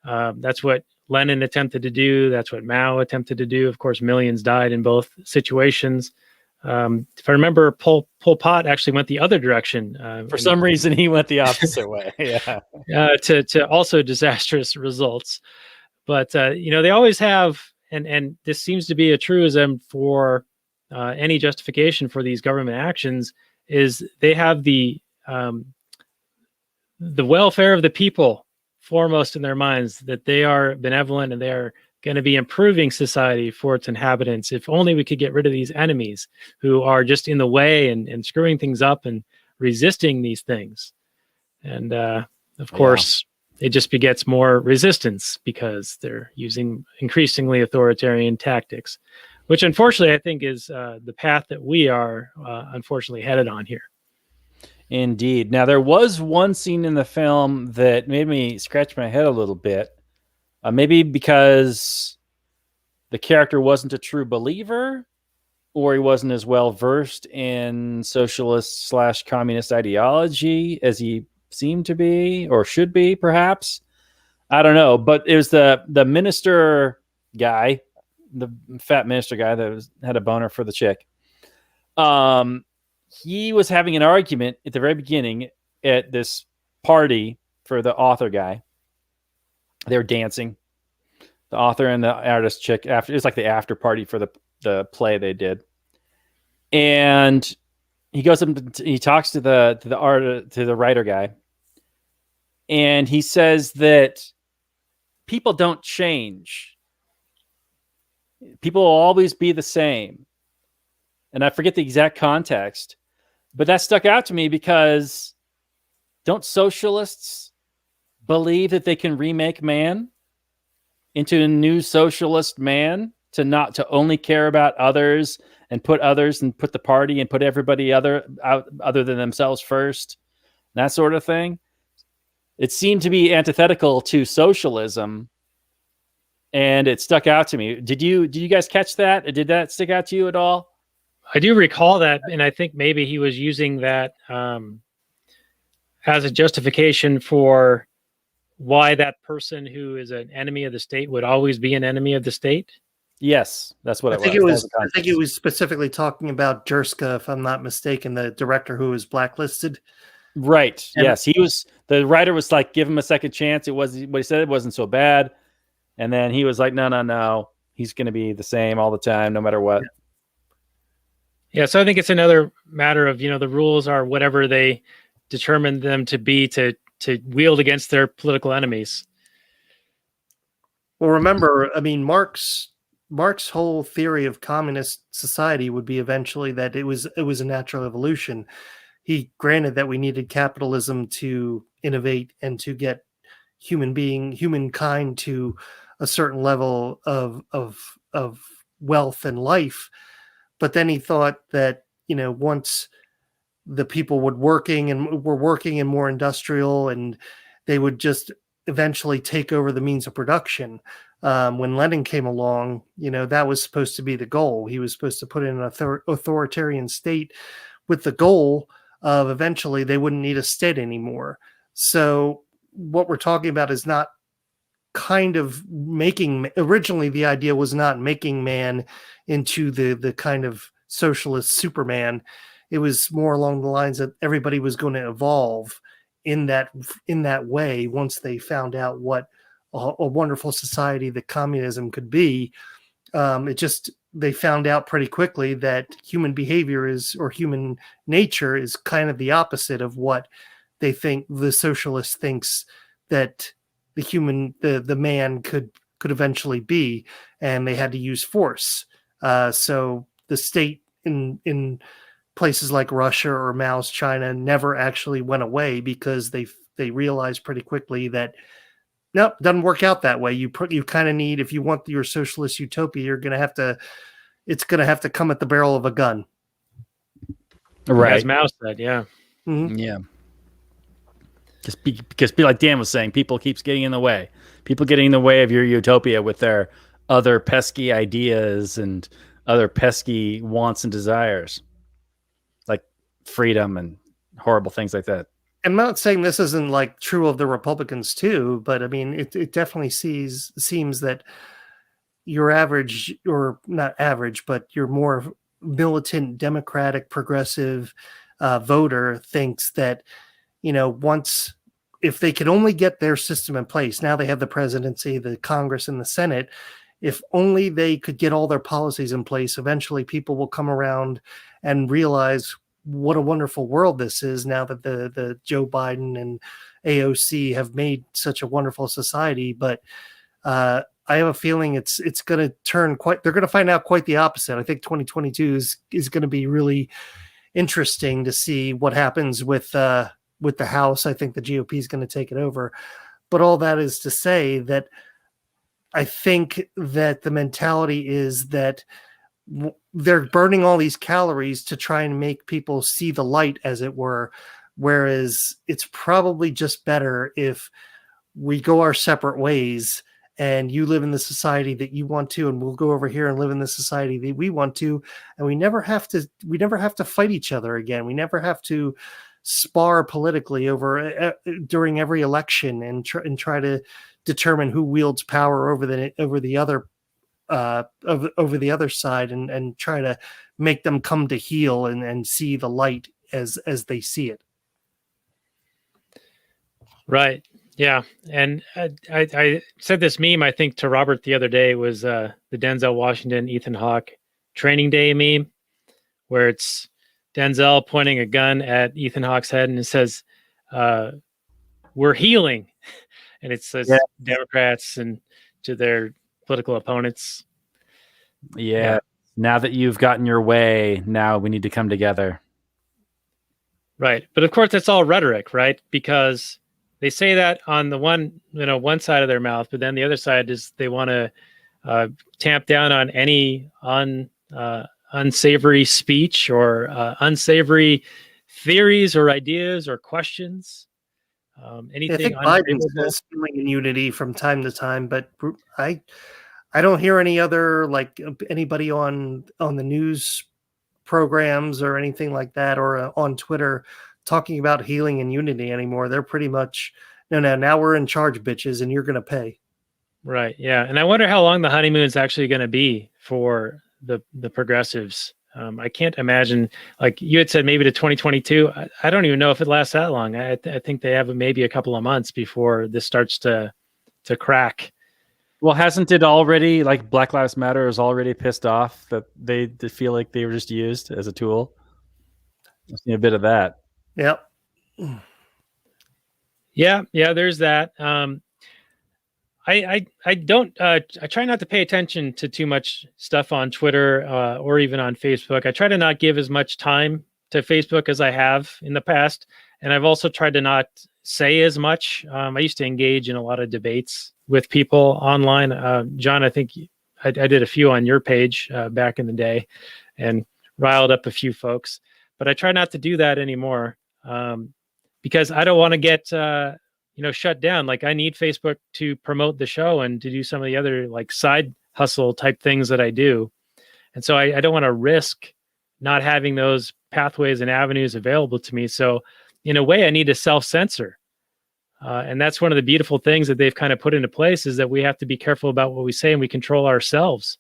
That's what Lenin attempted to do. That's what Mao attempted to do. Of course, millions died in both situations. If I remember, Pol Pot actually went the other direction. For some reason, he went the opposite way. Yeah. To also disastrous results. But, they always have, and this seems to be a truism for any justification for these government actions, is they have the welfare of the people foremost in their minds, that they are benevolent and they are going to be improving society for its inhabitants. If only we could get rid of these enemies who are just in the way and screwing things up and resisting these things. And of course, it just begets more resistance because they're using increasingly authoritarian tactics, which unfortunately I think is the path that we are unfortunately headed on here. Indeed. Now, there was one scene in the film that made me scratch my head a little bit. Maybe because the character wasn't a true believer, or he wasn't as well versed in socialist / communist ideology as he seemed to be, or should be, perhaps. I don't know. But it was the minister guy, the fat minister guy that had a boner for the chick. He was having an argument at the very beginning at this party for the author guy. They were dancing, the author and the artist chick. After, it was like the after party for the play they did. And he goes up and he talks to the writer guy. And he says that people don't change. People will always be the same. And I forget the exact context, but that stuck out to me because don't socialists believe that they can remake man into a new socialist man, to only care about others and put the party and put everybody other than themselves first, that sort of thing? It seemed to be antithetical to socialism, and it stuck out to me. Did you guys catch that? Did that stick out to you at all? I do recall that, and I think maybe he was using that as a justification for why that person who is an enemy of the state would always be an enemy of the state. Yes, that's what I think it was specifically talking about Jerska, if I'm not mistaken, the director who was blacklisted. Right. And yes, he was. The writer was like, give him a second chance. It was what he said. It wasn't so bad. And then he was like, no. He's going to be the same all the time, no matter what. Yeah. So I think it's another matter of, the rules are whatever they determine them to be to wield against their political enemies. Well, remember, I mean, Marx's whole theory of communist society would be eventually that it was a natural evolution. He granted that we needed capitalism to innovate and to get humankind to a certain level of wealth and life. But then he thought that, once the people were working in more industrial, and they would just eventually take over the means of production. When Lenin came along, that was supposed to be the goal. He was supposed to put in an authoritarian state with the goal of eventually they wouldn't need a state anymore. So what we're talking about is not kind of originally the idea was not making man into the kind of socialist Superman. It was more along the lines that everybody was going to evolve in that way once they found out what a wonderful society that communism could be. They found out pretty quickly that human behavior or human nature is kind of the opposite of what they think the socialist thinks that the man could eventually be, and they had to use force. So the state in places like Russia or Mao's China never actually went away, because they realized pretty quickly that nope, doesn't work out that way. You kind of need, if you want your socialist utopia, it's gonna have to come at the barrel of a gun. Right. As Mao said, yeah. Mhm. Yeah. Because like Dan was saying, people keeps getting in the way. People getting in the way of your utopia with their other pesky ideas and other pesky wants and desires, like freedom and horrible things like that. I'm not saying this isn't like true of the Republicans too, but I mean, it definitely seems that your average, or not average, but your more militant, democratic, progressive voter thinks that, once, if they could only get their system in place, now they have the presidency, the Congress, and the Senate. If only they could get all their policies in place, eventually people will come around and realize what a wonderful world this is now that the Joe Biden and AOC have made such a wonderful society. But I have a feeling it's going to turn they're going to find out quite the opposite. I think 2022 is going to be really interesting to see what happens with the House. I think the GOP is going to take it over. But all that is to say that I think that the mentality is that they're burning all these calories to try and make people see the light, as it were, whereas it's probably just better if we go our separate ways, and you live in the society that you want to, and we'll go over here and live in the society that we want to, and we never have to fight each other again. We never have to spar politically over during every election and try to determine who wields power over the other over the other side, and try to make them come to heel and see the light as they see it. Right. Yeah. And I said this meme, I think, to Robert the other day, was the Denzel Washington, Ethan Hawke Training Day meme, where it's Denzel pointing a gun at Ethan Hawke's head, and it says, "We're healing." And it says Democrats and to their political opponents. Yeah. Now that you've gotten your way, now we need to come together. Right. But of course, that's all rhetoric, right? Because they say that on the one side of their mouth, but then the other side is they want to tamp down on any unsavory speech or unsavory theories or ideas or questions. Anything. I think Biden says feeling in unity from time to time, but I don't hear any other, like, anybody on the news programs or anything like that, or on Twitter, talking about healing and unity anymore. They're pretty much no, now we're in charge, bitches, and you're going to pay. Right. Yeah. And I wonder how long the honeymoon is actually going to be for the progressives. I can't imagine, like you had said, maybe to 2022. I don't even know if it lasts that long. I think they have maybe a couple of months before this starts to crack. Well, hasn't it already, like Black Lives Matter is already pissed off that they feel like they were just used as a tool? I've seen a bit of that. Yep. Yeah, there's that. I try not to pay attention to too much stuff on Twitter or even on Facebook. I try to not give as much time to Facebook as I have in the past. And I've also tried to not say as much. I used to engage in a lot of debates with people online. John, I think I did a few on your page back in the day and riled up a few folks. But I try not to do that anymore because I don't want to get shut down. Like, I need Facebook to promote the show and to do some of the other like side hustle type things that I do. And so I don't want to risk not having those pathways and avenues available to me. So in a way, I need to self-censor. And that's one of the beautiful things that they've kind of put into place, is that we have to be careful about what we say, and we control ourselves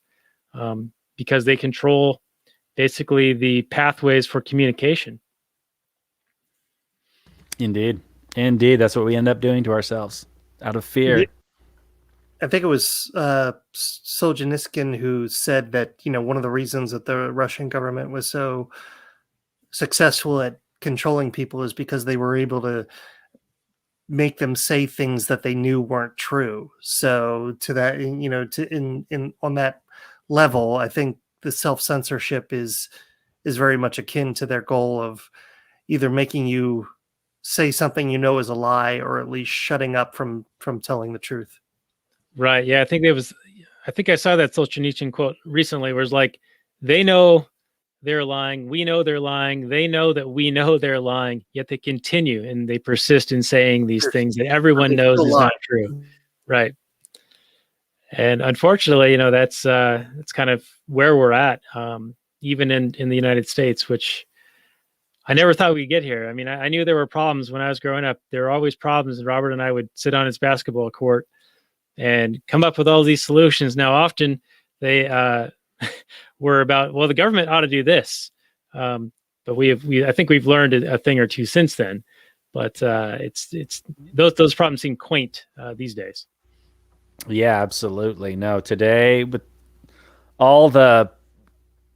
because they control basically the pathways for communication. Indeed. That's what we end up doing to ourselves out of fear. I think it was Solzhenitsyn who said that, one of the reasons that the Russian government was so successful at controlling people is because they were able to make them say things that they knew weren't true. So to that, in on that level, I think the self-censorship is very much akin to their goal of either making you say something is a lie, or at least shutting up from telling the truth. Right. Yeah. I think I saw that Solzhenitsyn quote recently where it's like, they know they're lying. We know they're lying. They know that we know they're lying, yet they continue and they persist in saying these things that everyone knows is not true. Right. And unfortunately, that's kind of where we're at, even in the United States, which I never thought we'd get here. I mean, I knew there were problems when I was growing up. There were always problems, and Robert and I would sit on his basketball court and come up with all these solutions. Now, often they were about, well, the government ought to do this, but I think we've learned a thing or two since then. But it's those problems seem quaint these days. Yeah, absolutely. No, today with all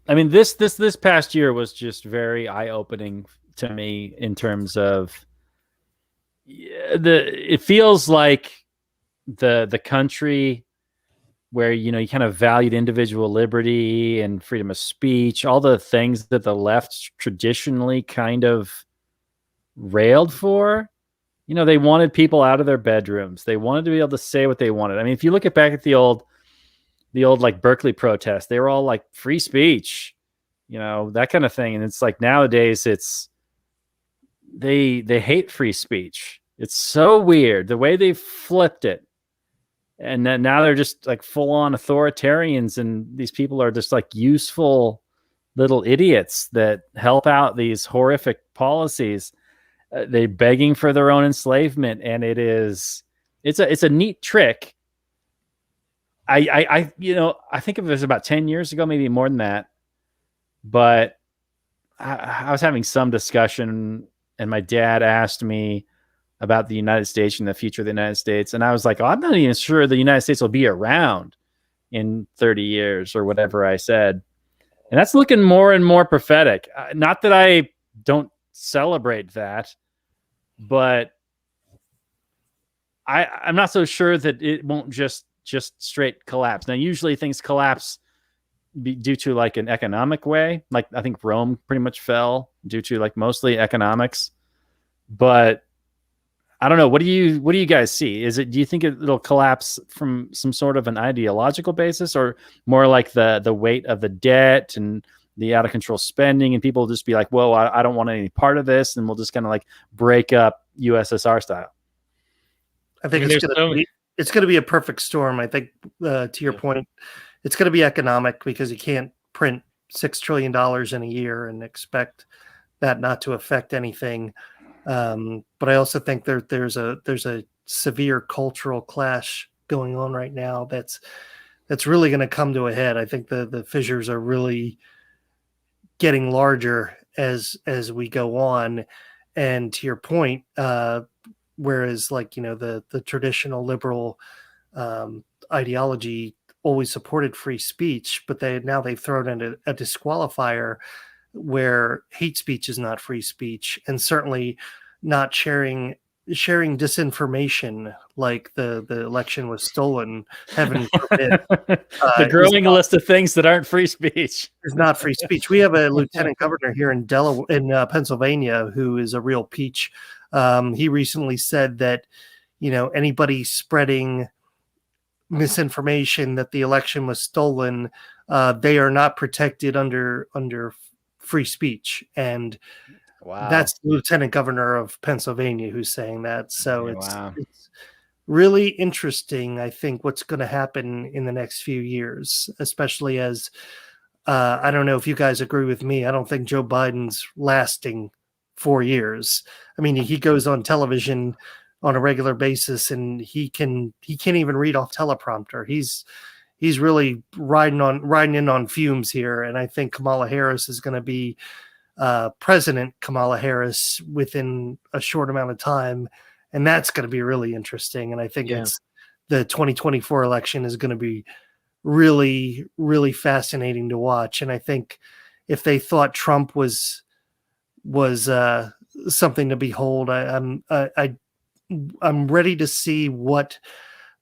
this past year was just very eye-opening to me in terms of it feels like the country where you kind of valued individual liberty and freedom of speech, all the things that the left traditionally kind of railed for. They wanted people out of their bedrooms. They wanted to be able to say what they wanted. I mean, if you look back at the old like Berkeley protests, they were all like free speech, that kind of thing. And it's like nowadays they hate free speech. It's so weird the way they flipped it. And then now they're just like full on authoritarians. And these people are just like useful little idiots that help out these horrific policies. They're begging for their own enslavement, and it's a neat trick. I think it was about 10 years ago, maybe more than that. But I was having some discussion, and my dad asked me about the United States and the future of the United States, and I was like, I'm not even sure the United States will be around in 30 years or whatever I said. And that's looking more and more prophetic. Not that I don't celebrate that, but I'm not so sure that it won't just straight collapse. Now, usually things collapse due to like an economic way. Like I think Rome pretty much fell due to like mostly economics. But I don't know. What do you guys see? Do you think it'll collapse from some sort of an ideological basis, or more like the weight of the debt and the out of control spending, and people will just be like, whoa, I don't want any part of this, and we'll just kind of like break up USSR style? I think it's going to be a perfect storm. I think to your point, it's going to be economic, because you can't print $6 trillion in a year and expect that not to affect anything. But I also think there's a severe cultural clash going on right now that's really going to come to a head. I think the fissures are really getting larger as we go on. And to your point, whereas like the traditional liberal ideology always supported free speech, but they've thrown in a disqualifier where hate speech is not free speech, and certainly not sharing disinformation, like the election was stolen, heaven forbid. The growing list of things that aren't free speech is not free speech. We have a lieutenant governor here in Pennsylvania who is a real peach. He recently said that anybody spreading misinformation that the election was stolen, they are not protected under free speech. And wow, that's the lieutenant governor of Pennsylvania who's saying that. So it's really interesting, I think, what's going to happen in the next few years, especially as I don't know if you guys agree with me. I don't think Joe Biden's lasting 4 years. I mean, he goes on television on a regular basis, and he can't even read off teleprompter. He's really riding in on fumes here. And I think Kamala Harris is going to be President Kamala Harris within a short amount of time, and that's going to be really interesting. And I think it's the 2024 election is going to be really, really fascinating to watch. And I think if they thought Trump was something to behold, I I'm ready to see what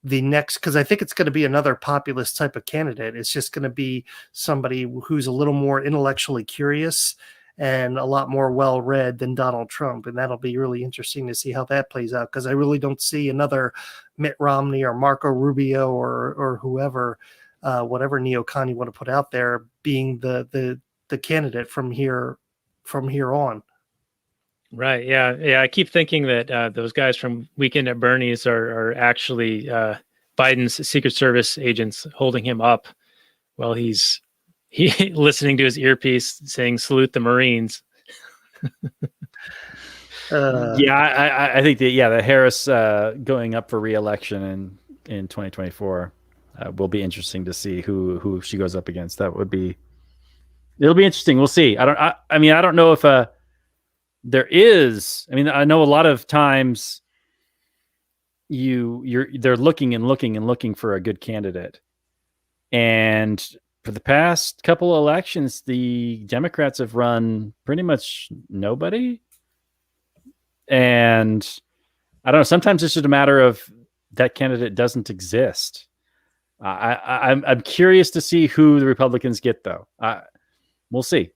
the next, because I think it's going to be another populist type of candidate. It's just going to be somebody who's a little more intellectually curious and a lot more well-read than Donald Trump. And that'll be really interesting to see how that plays out, because I really don't see another Mitt Romney or Marco Rubio or whoever, whatever neocon you want to put out there, being the candidate from here on. Right. Yeah. I keep thinking that those guys from Weekend at Bernie's are actually Biden's Secret Service agents holding him up while he's listening to his earpiece saying "Salute the Marines." I think that Harris going up for re-election in 2024 will be interesting to see who she goes up against. It'll be interesting. We'll see. I don't know if there is. I mean, I know a lot of times they're looking for a good candidate, and for the past couple of elections, the Democrats have run pretty much nobody. And I don't know. Sometimes it's just a matter of that candidate doesn't exist. I'm curious to see who the Republicans get, though. We'll see.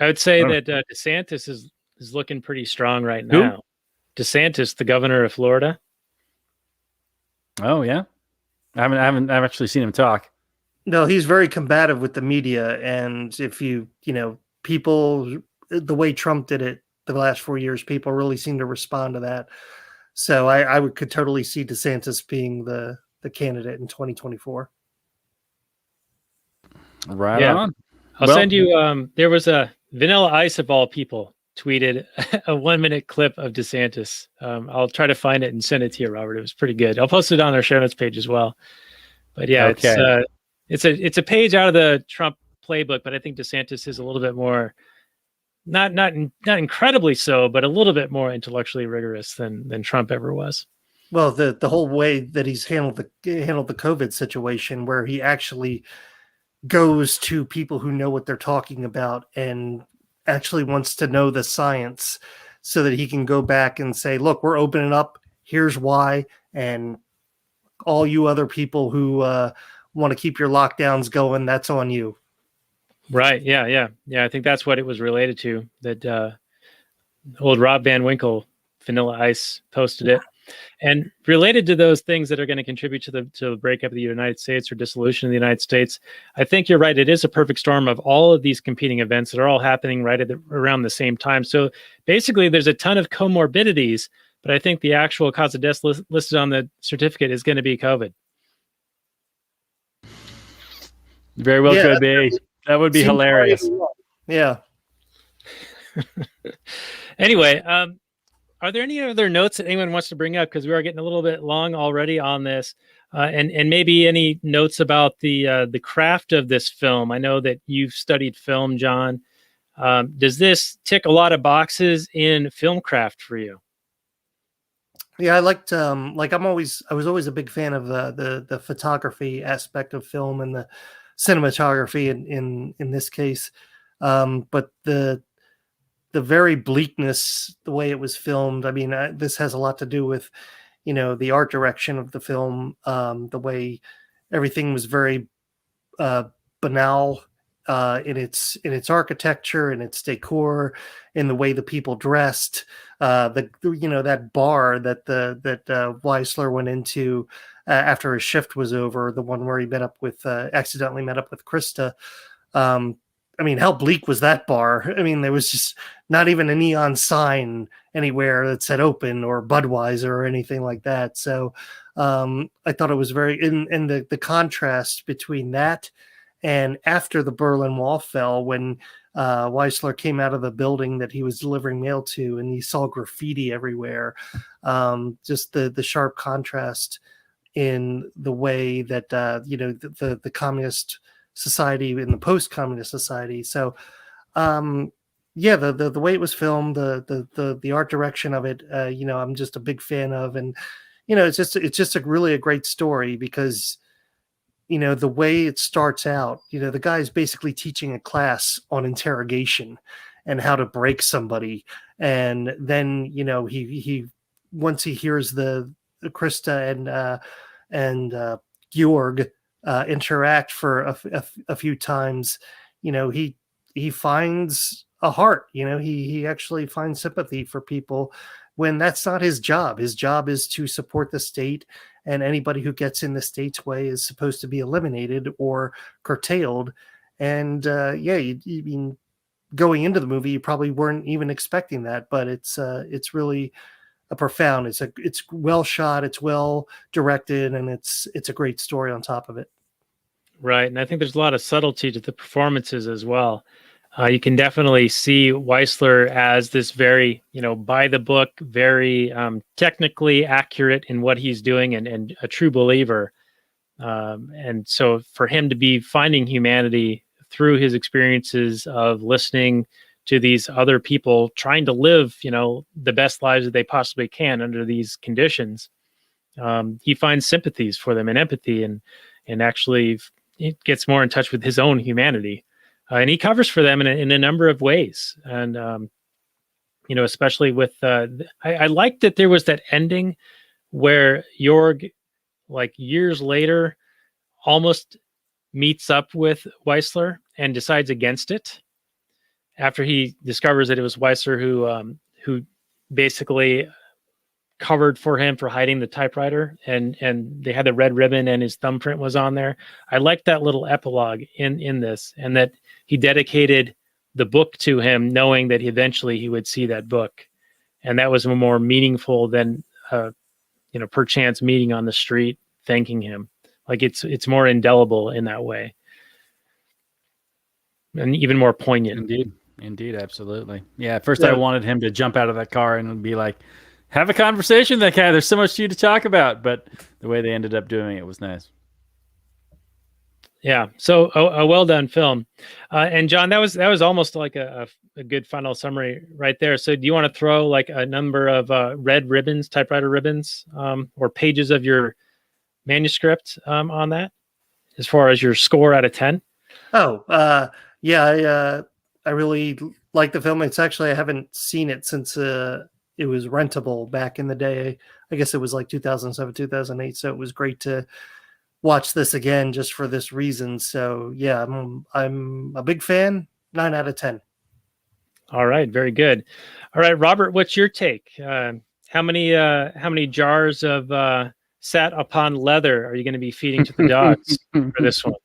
I would say that DeSantis is looking pretty strong right now. Who? DeSantis, the governor of Florida. Oh yeah, I've actually seen him talk. No, he's very combative with the media, and if people, the way Trump did it the last 4 years, people really seem to respond to that. So I could totally see DeSantis being the candidate in 2024. Right on. I'll send you. There was a Vanilla Ice of all people tweeted a 1-minute clip of DeSantis. I'll try to find it and send it to you, Robert. It was pretty good. I'll post it on our show notes page as well. But yeah, okay. It's a page out of the Trump playbook, but I think DeSantis is a little bit more, not incredibly so, but a little bit more intellectually rigorous than Trump ever was. Well, the whole way that he's handled the COVID situation, where he actually goes to people who know what they're talking about and actually wants to know the science, so that he can go back and say, look, we're opening up, here's why, and all you other people who want to keep your lockdowns going, that's on you. Right. Yeah. I think that's what it was related to, that old Rob Van Winkle, Vanilla Ice, posted it. And related to those things that are going to contribute to the breakup of the United States or dissolution of the United States, I think you're right. It is a perfect storm of all of these competing events that are all happening right around the same time. So basically, there's a ton of comorbidities, but I think the actual cause of death listed on the certificate is going to be COVID. Very well could be. That would be hilarious. Yeah. Anyway, are there any other notes that anyone wants to bring up? Because we are getting a little bit long already on this, and maybe any notes about the craft of this film. I know that you've studied film, John. Does this tick a lot of boxes in film craft for you? Yeah, I liked I was always a big fan of the photography aspect of film and the cinematography in this case, but the very bleakness, the way it was filmed. I mean, this has a lot to do with, the art direction of the film, the way everything was very banal in its architecture and its decor, in the way the people dressed. That bar that Wiesler went into after his shift was over, the one where he accidentally met up with Christa. I mean, how bleak was that bar? I mean, there was just not even a neon sign anywhere that said open or Budweiser or anything like that. So I thought it was very, and the contrast between that and after the Berlin Wall fell, when Wiesler came out of the building that he was delivering mail to, and he saw graffiti everywhere. Just the sharp contrast in the way that the communist society in the post-communist society. So the way it was filmed, the art direction of it, I'm just a big fan of, and it's just a great story, because the way it starts out, the guy's basically teaching a class on interrogation and how to break somebody, and then he once he hears the Krista and Georg interact for a few times, he finds a heart. He actually finds sympathy for people when that's not his job. His job is to support the state, and anybody who gets in the state's way is supposed to be eliminated or curtailed. And you mean, going into the movie, you probably weren't even expecting that, but it's really a profound. It's well shot, it's well directed, and it's a great story on top of it. Right, and I think there's a lot of subtlety to the performances as well. You can definitely see Wiesler as this very, by the book, very technically accurate in what he's doing, and a true believer. And so for him to be finding humanity through his experiences of listening to these other people trying to live, the best lives that they possibly can under these conditions, he finds sympathies for them and empathy, and actually it gets more in touch with his own humanity. And he covers for them in a number of ways. And, especially with, I liked that there was that ending where Jorg, like years later, almost meets up with Wiesler and decides against it after he discovers that it was Wiesler who basically covered for him for hiding the typewriter, and they had the red ribbon and his thumbprint was on there. I liked that little epilogue in this, and that he dedicated the book to him, knowing that eventually he would see that book, and that was more meaningful than perchance meeting on the street thanking him. Like it's more indelible in that way, and even more poignant. Indeed, absolutely. Yeah, at first I wanted him to jump out of that car and be like, have a conversation with that guy. There's so much to you to talk about. But the way they ended up doing it was nice. Yeah. So a well done film. And John, that was almost like a good final summary right there. So do you want to throw like a number of red ribbons, typewriter ribbons, or pages of your manuscript on that, as far as your score out of 10? I really like the film. It's actually, I haven't seen it since it was rentable back in the day. I guess it was like 2007, 2008. So it was great to watch this again just for this reason. So yeah, I'm a big fan. 9 out of 10. All right. Very good. All right, Robert, what's your take? How many jars of sat upon leather are you going to be feeding to the dogs for this one?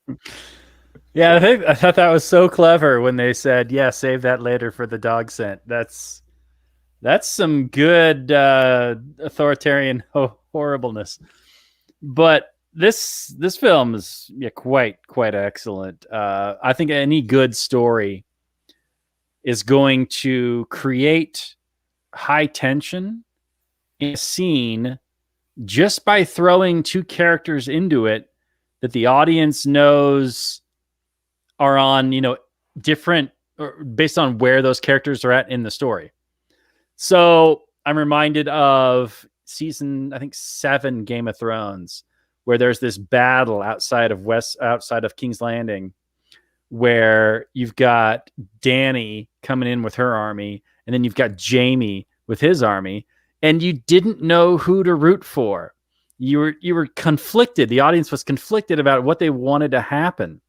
Yeah, I thought that was so clever when they said, "Yeah, save that later for the dog scent." That's some good authoritarian horribleness. But this film is quite excellent. I think any good story is going to create high tension in a scene just by throwing two characters into it that the audience knows are on, different, or based on where those characters are at in the story. So I'm reminded of season, I think 7 Game of Thrones, where there's this battle outside of King's Landing, where you've got Dany coming in with her army, and then you've got Jaime with his army, and you didn't know who to root for. You were conflicted. The audience was conflicted about what they wanted to happen.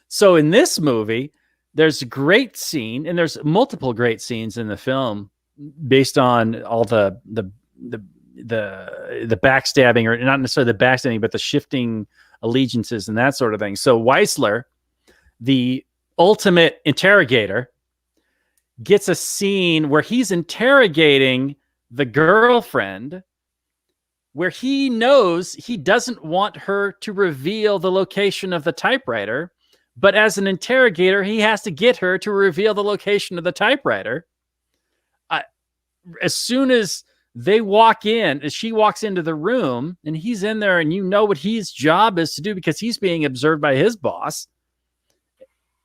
So in this movie, there's a great scene, and there's multiple great scenes in the film based on all the backstabbing, or not necessarily the backstabbing, but the shifting allegiances and that sort of thing. So Wiesler, the ultimate interrogator, gets a scene where he's interrogating the girlfriend, where he knows he doesn't want her to reveal the location of the typewriter. But as an interrogator, he has to get her to reveal the location of the typewriter. As soon as they walk in, as she walks into the room and he's in there, and you know what his job is to do because he's being observed by his boss,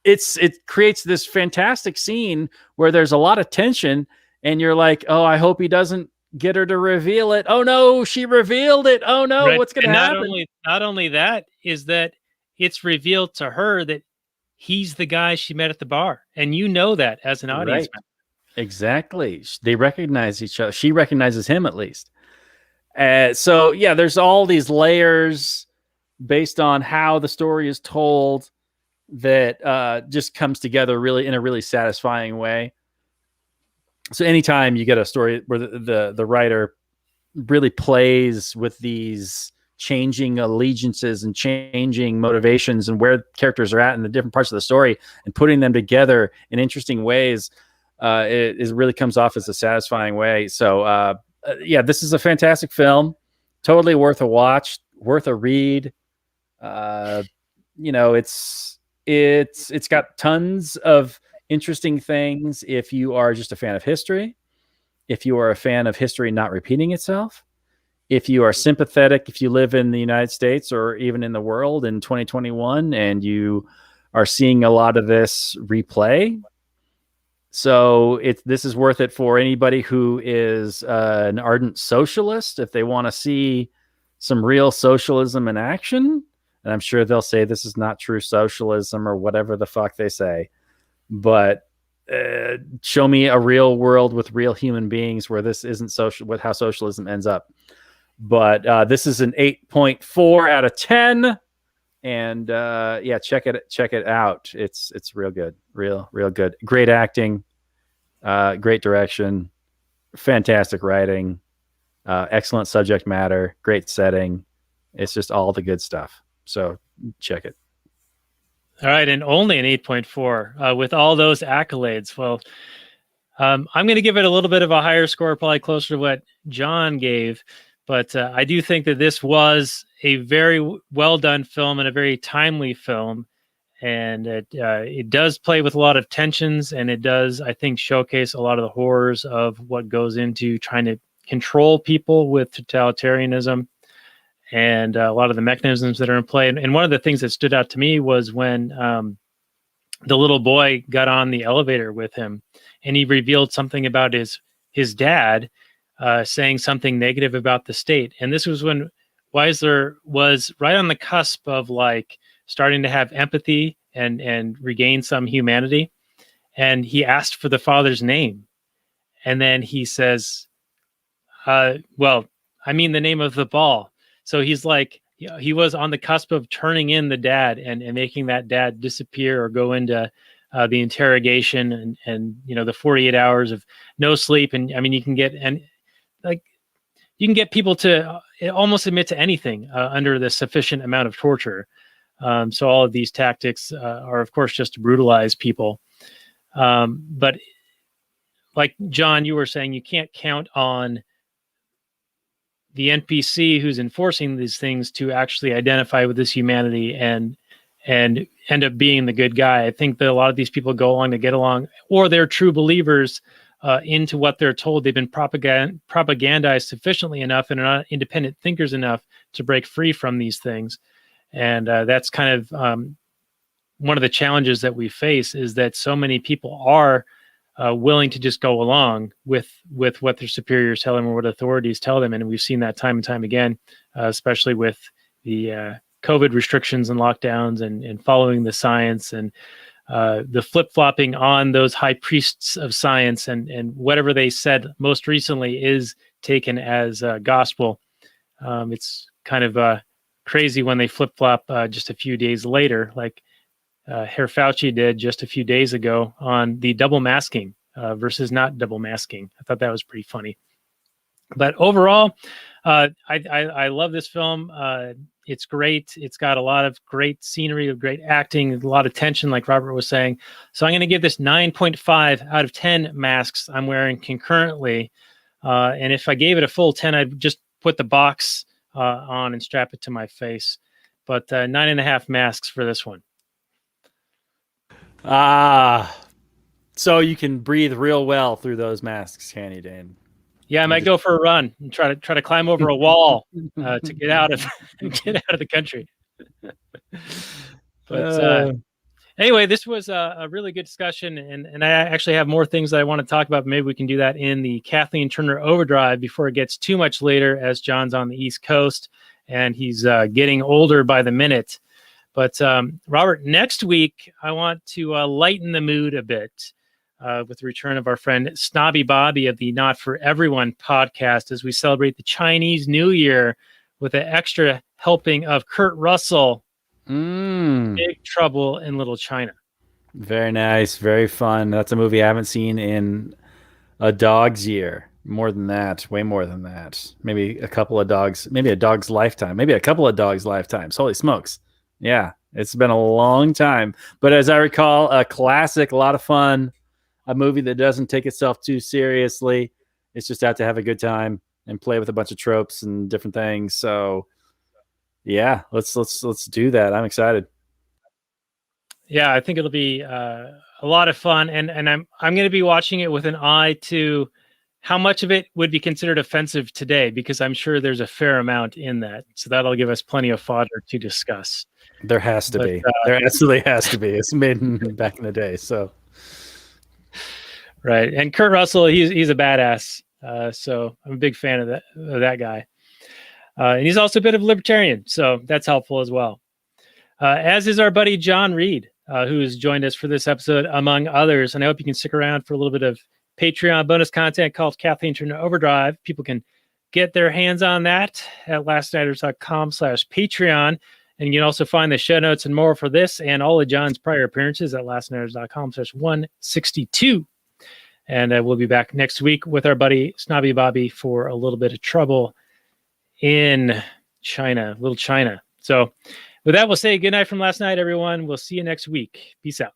it creates this fantastic scene where there's a lot of tension, and you're like, oh, I hope he doesn't get her to reveal it. Oh no, she revealed it. Oh no, right. What's going to happen? Not only that, is that it's revealed to her that he's the guy she met at the bar. And you know that as an audience member. Exactly. They recognize each other. She recognizes him at least. So yeah, there's all these layers based on how the story is told that just comes together really in a really satisfying way. So anytime you get a story where the writer really plays with these changing allegiances and changing motivations and where characters are at in the different parts of the story and putting them together in interesting ways, it really comes off as a satisfying way. So yeah, this is a fantastic film, totally worth a watch, worth a read. You know, it's got tons of interesting things if you are just a fan of history, if you are a fan of history not repeating itself, if you are sympathetic, if you live in the United States or even in the world in 2021 and you are seeing a lot of this replay. So this is worth it for anybody who is an ardent socialist, if they want to see some real socialism in action. And I'm sure they'll say this is not true socialism or whatever the fuck they say. But show me a real world with real human beings where this isn't social, with how socialism ends up. But this is an 8.4 out of 10. And yeah, check it out. It's real good, real good. Great acting, great direction, fantastic writing, excellent subject matter, great setting. It's just all the good stuff. So check it. All right, and only an 8.4 with all those accolades. Well, I'm going to give it a little bit of a higher score, probably closer to what John gave. But I do think that this was a very well done film and a very timely film. And it does play with a lot of tensions, and it does, I think, showcase a lot of the horrors of what goes into trying to control people with totalitarianism and a lot of the mechanisms that are in play. And one of the things that stood out to me was when the little boy got on the elevator with him and he revealed something about his dad saying something negative about the state. And this was when Wiesler was right on the cusp of like starting to have empathy and regain some humanity. And he asked for the father's name. And then he says, well, I mean the name of the ball. So he's like, he was on the cusp of turning in the dad and making that dad disappear or go into the interrogation and you know, the 48 hours of no sleep. And I mean, you can get people to almost admit to anything under the sufficient amount of torture. So all of these tactics are, of course, just to brutalize people. But like John, you were saying, you can't count on the NPC who's enforcing these things to actually identify with this humanity and end up being the good guy. I think that a lot of these people go along to get along, or they're true believers into what they're told. They've been propagandized sufficiently enough and are not independent thinkers enough to break free from these things. And that's kind of one of the challenges that we face, is that so many people are willing to just go along with what their superiors tell them or what authorities tell them. And we've seen that time and time again, especially with the COVID restrictions and lockdowns and following the science and the flip-flopping on those high priests of science and whatever they said most recently is taken as gospel. It's kind of crazy when they flip-flop just a few days later, like Herr Fauci did just a few days ago on the double masking versus not double masking. I thought that was pretty funny. But overall, I love this film. It's great. It's got a lot of great scenery, great acting, a lot of tension, like Robert was saying. So I'm going to give this 9.5 out of 10 masks I'm wearing concurrently. And if I gave it a full 10, I'd just put the box on and strap it to my face. But 9.5 masks for this one. So you can breathe real well through those masks, can you, Dane? Yeah, I might go for a run and try to climb over a wall to get out of the country. But anyway, this was a really good discussion, and I actually have more things that I want to talk about. But maybe we can do that in the Kathleen Turner Overdrive before it gets too much later, as John's on the East Coast and he's getting older by the minute. But Robert, next week I want to lighten the mood a bit. with the return of our friend Snobby Bobby of the Not For Everyone podcast as we celebrate the Chinese New Year with an extra helping of Kurt Russell, Big Trouble in Little China. Very nice. Very fun. That's a movie I haven't seen in a dog's year. More than that. Way more than that. Maybe a couple of dogs. Maybe a dog's lifetime. Maybe a couple of dogs' lifetimes. Holy smokes. Yeah. It's been a long time. But as I recall, a classic, a lot of fun. A movie that doesn't take itself too seriously. It's just out to have a good time and play with a bunch of tropes and different things. So yeah, let's do that. I'm excited. Yeah, I think it'll be a lot of fun, and I'm going to be watching it with an eye to how much of it would be considered offensive today, because I'm sure there's a fair amount in that. So that'll give us plenty of fodder to discuss. There has to be. There absolutely has to be. It's made back in the day. So right, and Kurt Russell, he's a badass. So I'm a big fan of that guy, and he's also a bit of a libertarian, so that's helpful as well. As is our buddy Jon Reed, who has joined us for this episode, among others. And I hope you can stick around for a little bit of Patreon bonus content called Kathleen Turner Overdrive. People can get their hands on that at lastnighters.com/Patreon. And you can also find the show notes and more for this and all of John's prior appearances at lastnighters.com/162. And we'll be back next week with our buddy Snobby Bobby for a little bit of trouble in China, Little China. So with that, we'll say good night from last night, everyone. We'll see you next week. Peace out.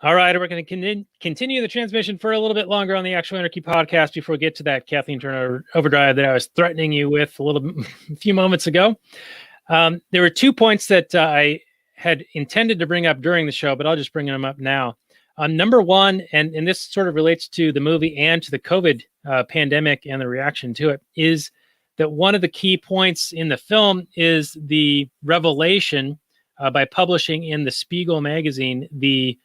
All right, we're going to continue the transmission for a little bit longer on the Actual Anarchy podcast before we get to that Kathleen Turner Overdrive that I was threatening you with a few moments ago. There were 2 points that I had intended to bring up during the show, but I'll just bring them up now. Number one, and this sort of relates to the movie and to the COVID pandemic and the reaction to it, is that one of the key points in the film is the revelation by publishing in the Spiegel magazine the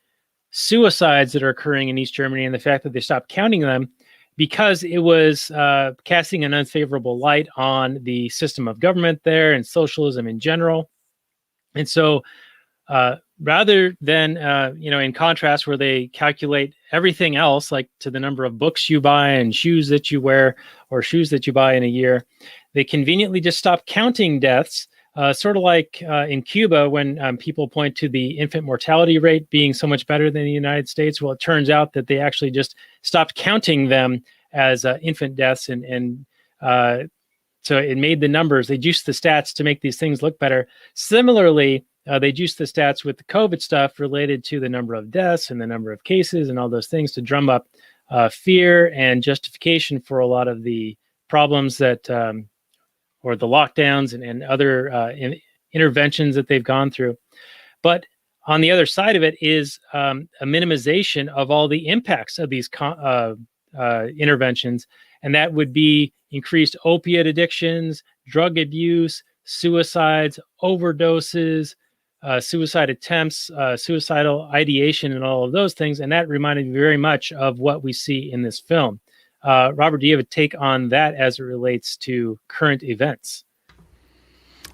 suicides that are occurring in East Germany and the fact that they stopped counting them because it was casting an unfavorable light on the system of government there and socialism in general. And so rather than, in contrast where they calculate everything else, like to the number of books you buy and shoes that you wear or shoes that you buy in a year, they conveniently just stop counting deaths. Sort of like in Cuba, when people point to the infant mortality rate being so much better than the United States. Well, it turns out that they actually just stopped counting them as infant deaths. And so it made the numbers, they juiced the stats to make these things look better. Similarly, they juiced the stats with the COVID stuff related to the number of deaths and the number of cases and all those things to drum up fear and justification for a lot of the problems that or the lockdowns and other interventions that they've gone through. But on the other side of it is a minimization of all the impacts of these interventions. And that would be increased opiate addictions, drug abuse, suicides, overdoses, suicide attempts, suicidal ideation, and all of those things. And that reminded me very much of what we see in this film. Robert, do you have a take on that as it relates to current events?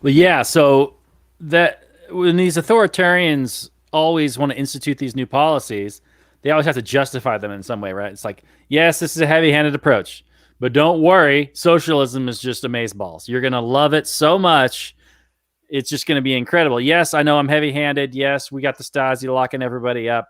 Well, yeah. So that when these authoritarians always want to institute these new policies, they always have to justify them in some way, right? It's like, yes, this is a heavy-handed approach, but don't worry, socialism is just amazeballs. You're going to love it so much. It's just going to be incredible. Yes, I know I'm heavy-handed. Yes, we got the Stasi locking everybody up.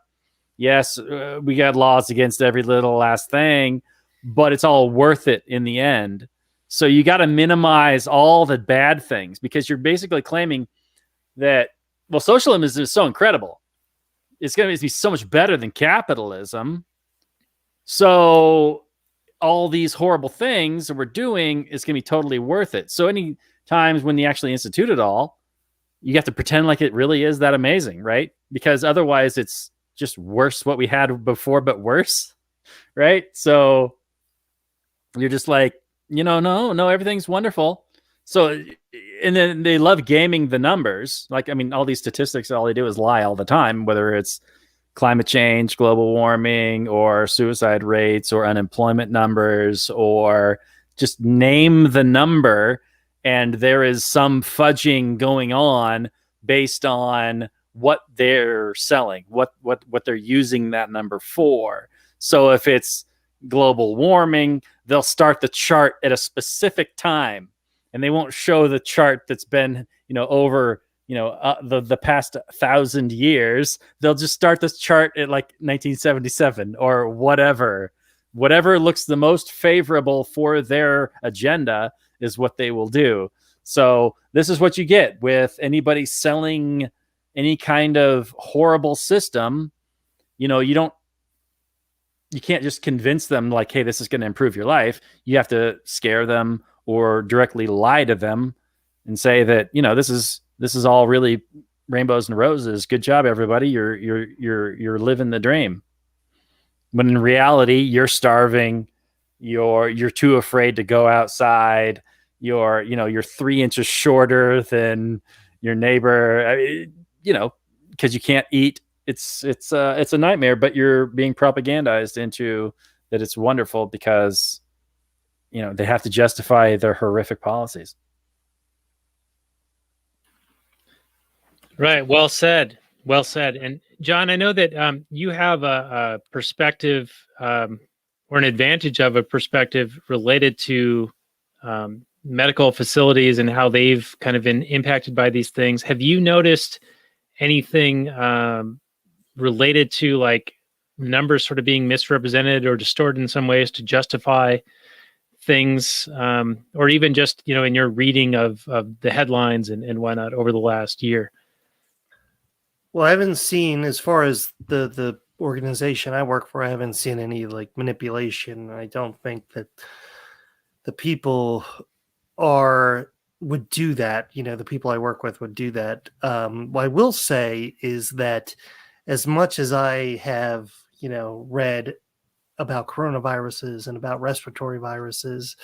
Yes, we got laws against every little last thing, but it's all worth it in the end. So you got to minimize all the bad things because you're basically claiming that, well, socialism is so incredible. It's going to be so much better than capitalism. So all these horrible things that we're doing is going to be totally worth it. So any times when you actually institute it all, you have to pretend like it really is that amazing, right? Because otherwise it's just worse what we had before, but worse, right? So you're just like, no, everything's wonderful. So, and then they love gaming the numbers. Like, I mean, all these statistics, all they do is lie all the time, whether it's climate change, global warming, or suicide rates, or unemployment numbers, or just name the number. And there is some fudging going on based on what they're selling, what they're using that number for. So if it's global warming, they'll start the chart at a specific time, and they won't show the chart that's been, over, the past 1,000 years. They'll just start this chart at like 1977 or whatever looks the most favorable for their agenda is what they will do. So this is what you get with anybody selling any kind of horrible system. You can't just convince them like, hey, this is going to improve your life. You have to scare them or directly lie to them and say that, this is all really rainbows and roses. Good job, everybody. You're living the dream. When in reality, you're starving. You're too afraid to go outside. You're 3 inches shorter than your neighbor. Because you can't eat. It's a nightmare, but you're being propagandized into that it's wonderful because, they have to justify their horrific policies. Right. Well said. Well said. And Jon, I know that you have a perspective or an advantage of a perspective related to medical facilities and how they've kind of been impacted by these things. Have you noticed anything related to like numbers sort of being misrepresented or distorted in some ways to justify things, or even just, in your reading of the headlines and whatnot over the last year? Well, I haven't seen, as far as the organization I work for, I haven't seen any like manipulation. I don't think that the people would do that. The people I work with would do that. What I will say is that as much as I have, read about coronaviruses and about respiratory viruses,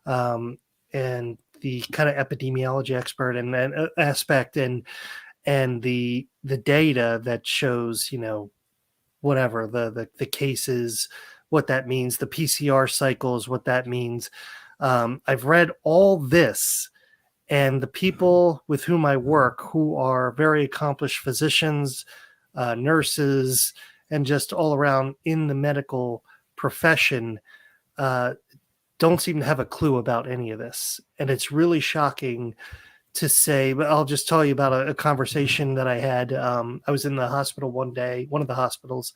and the kind of epidemiology expert and aspect and the data that shows, whatever the cases, what that means, the PCR cycles, what that means. I've read all this, and the people with whom I work, who are very accomplished physicians, nurses, and just all around in the medical profession, don't seem to have a clue about any of this. And it's really shocking to say, but I'll just tell you about a conversation that I had. I was in the hospital one day, one of the hospitals,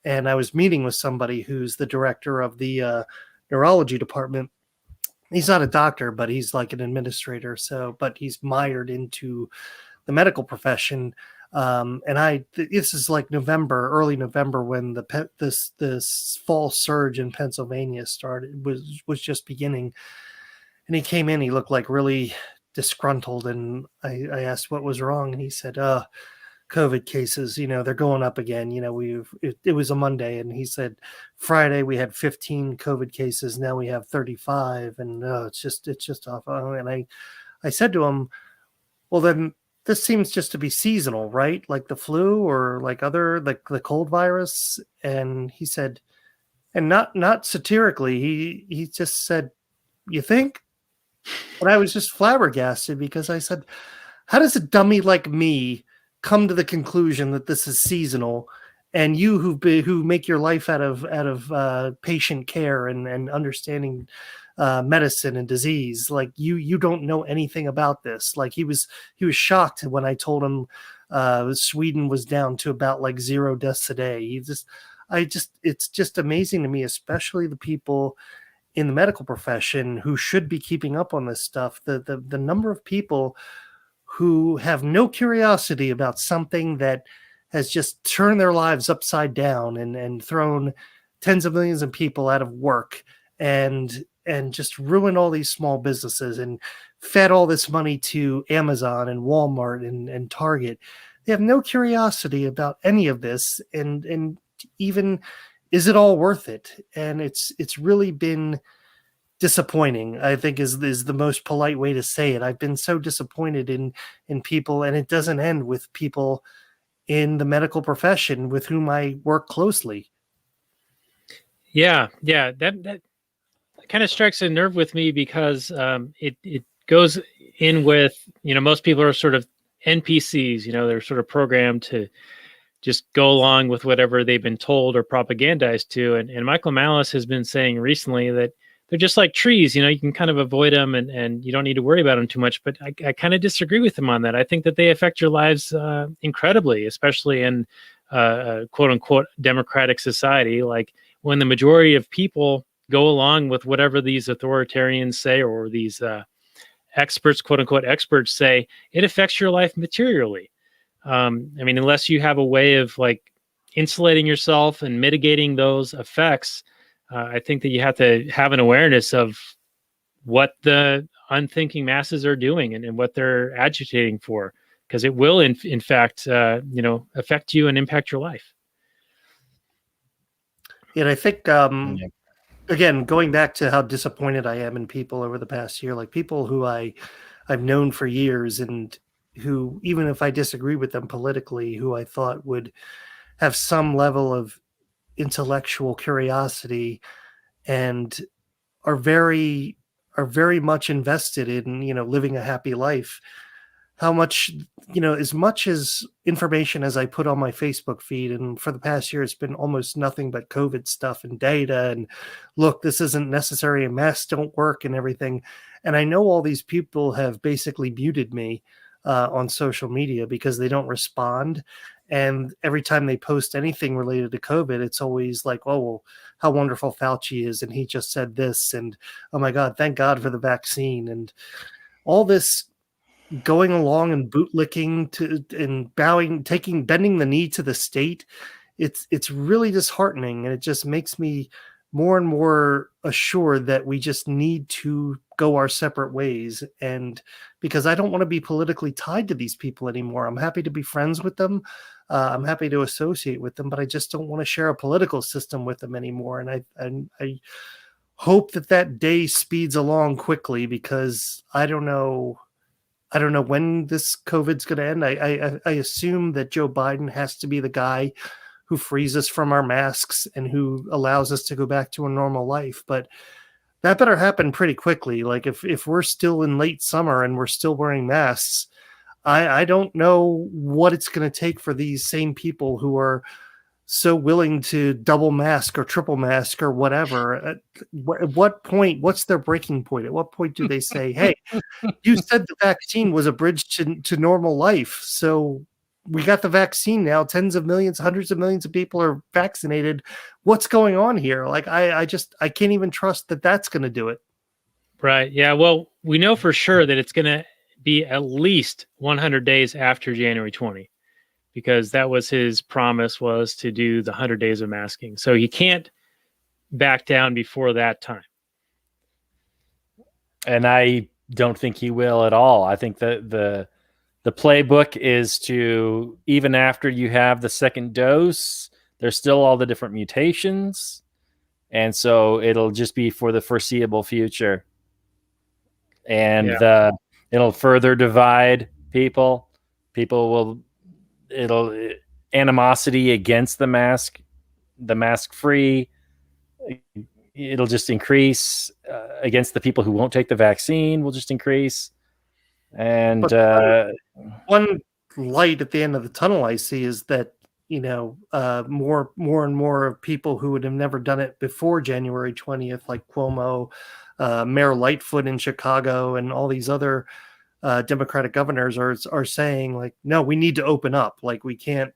and I was meeting with somebody who's the director of the neurology department. He's not a doctor, but he's like an administrator. But he's mired into the medical profession. This is like early November, when this fall surge in Pennsylvania was just beginning. And he came in, he looked like really disgruntled. And I asked what was wrong. And he said, COVID cases, they're going up again. It was a Monday, and he said Friday we had 15 COVID cases. Now we have 35. And it's just awful. And I said to him, well, then this seems just to be seasonal, right? Like the flu or like the cold virus. And he said, and not satirically, he just said, you think? And I was just flabbergasted, because I said, how does a dummy like me come to the conclusion that this is seasonal? And you who make your life out of patient care and understanding medicine and disease, like you don't know anything about this. Like he was shocked when I told him Sweden was down to about like 0 deaths a day. It's just amazing to me, especially the people in the medical profession who should be keeping up on this stuff. The number of people who have no curiosity about something that has just turned their lives upside down and thrown tens of millions of people out of work and just ruined all these small businesses and fed all this money to Amazon and Walmart and Target. They have no curiosity about any of this, and even, is it all worth it? And it's really been disappointing, I think is the most polite way to say it. I've been so disappointed in people, and it doesn't end with people in the medical profession with whom I work closely. Yeah, that kind of strikes a nerve with me because it goes in with, most people are sort of NPCs. They're sort of programmed to just go along with whatever they've been told or propagandized to. And Michael Malice has been saying recently that they're just like trees. You can kind of avoid them and you don't need to worry about them too much. But I kind of disagree with him on that. I think that they affect your lives incredibly, especially in quote unquote democratic society. Like when the majority of people go along with whatever these authoritarians say or these experts, quote unquote experts say, it affects your life materially. Unless you have a way of like insulating yourself and mitigating those effects, I think that you have to have an awareness of what the unthinking masses are doing and what they're agitating for, because it will, in fact, affect you and impact your life. And I think, again, going back to how disappointed I am in people over the past year, like people who I've known for years and who, even if I disagree with them politically, who I thought would have some level of intellectual curiosity and are very much invested in, living a happy life. How much, as much as information as I put on my Facebook feed, and for the past year, it's been almost nothing but COVID stuff and data. And look, this isn't necessary and masks don't work and everything. And I know all these people have basically muted me on social media because they don't respond. And every time they post anything related to COVID, it's always like, oh, well, how wonderful Fauci is. And he just said this. And, oh my God, thank God for the vaccine. And all this going along and bootlicking and bending the knee to the state. It's really disheartening. And it just makes me more and more assured that we just need to go our separate ways. And because I don't want to be politically tied to these people anymore. I'm happy to be friends with them. I'm happy to associate with them, but I just don't want to share a political system with them anymore. And I hope that day speeds along quickly, because I don't know when this COVID's going to end. I assume that Joe Biden has to be the guy who frees us from our masks and who allows us to go back to a normal life. But that better happen pretty quickly. Like if we're still in late summer and we're still wearing masks, I don't know what it's going to take for these same people who are so willing to double mask or triple mask or whatever. At what point, what's their breaking point? At what point do they say, hey, you said the vaccine was a bridge to normal life, so we got the vaccine now, tens of millions, hundreds of millions of people are vaccinated. What's going on here? Like, I can't even trust that that's going to do it. Right. Yeah. Well, we know for sure that it's going to be at least 100 days after January 20, because that was his promise, was to do the 100 days of masking. So he can't back down before that time. And I don't think he will at all. I think that the playbook is to, even after you have the second dose, there's still all the different mutations. And so it'll just be for the foreseeable future. And it'll further divide people. It'll animosity against the mask free. It'll just increase against the people who won't take the vaccine will just increase. And one light at the end of the tunnel I see is that, more and more people who would have never done it before January 20th, like Cuomo, Mayor Lightfoot in Chicago, and all these other Democratic governors are saying, like, no, we need to open up. Like, we can't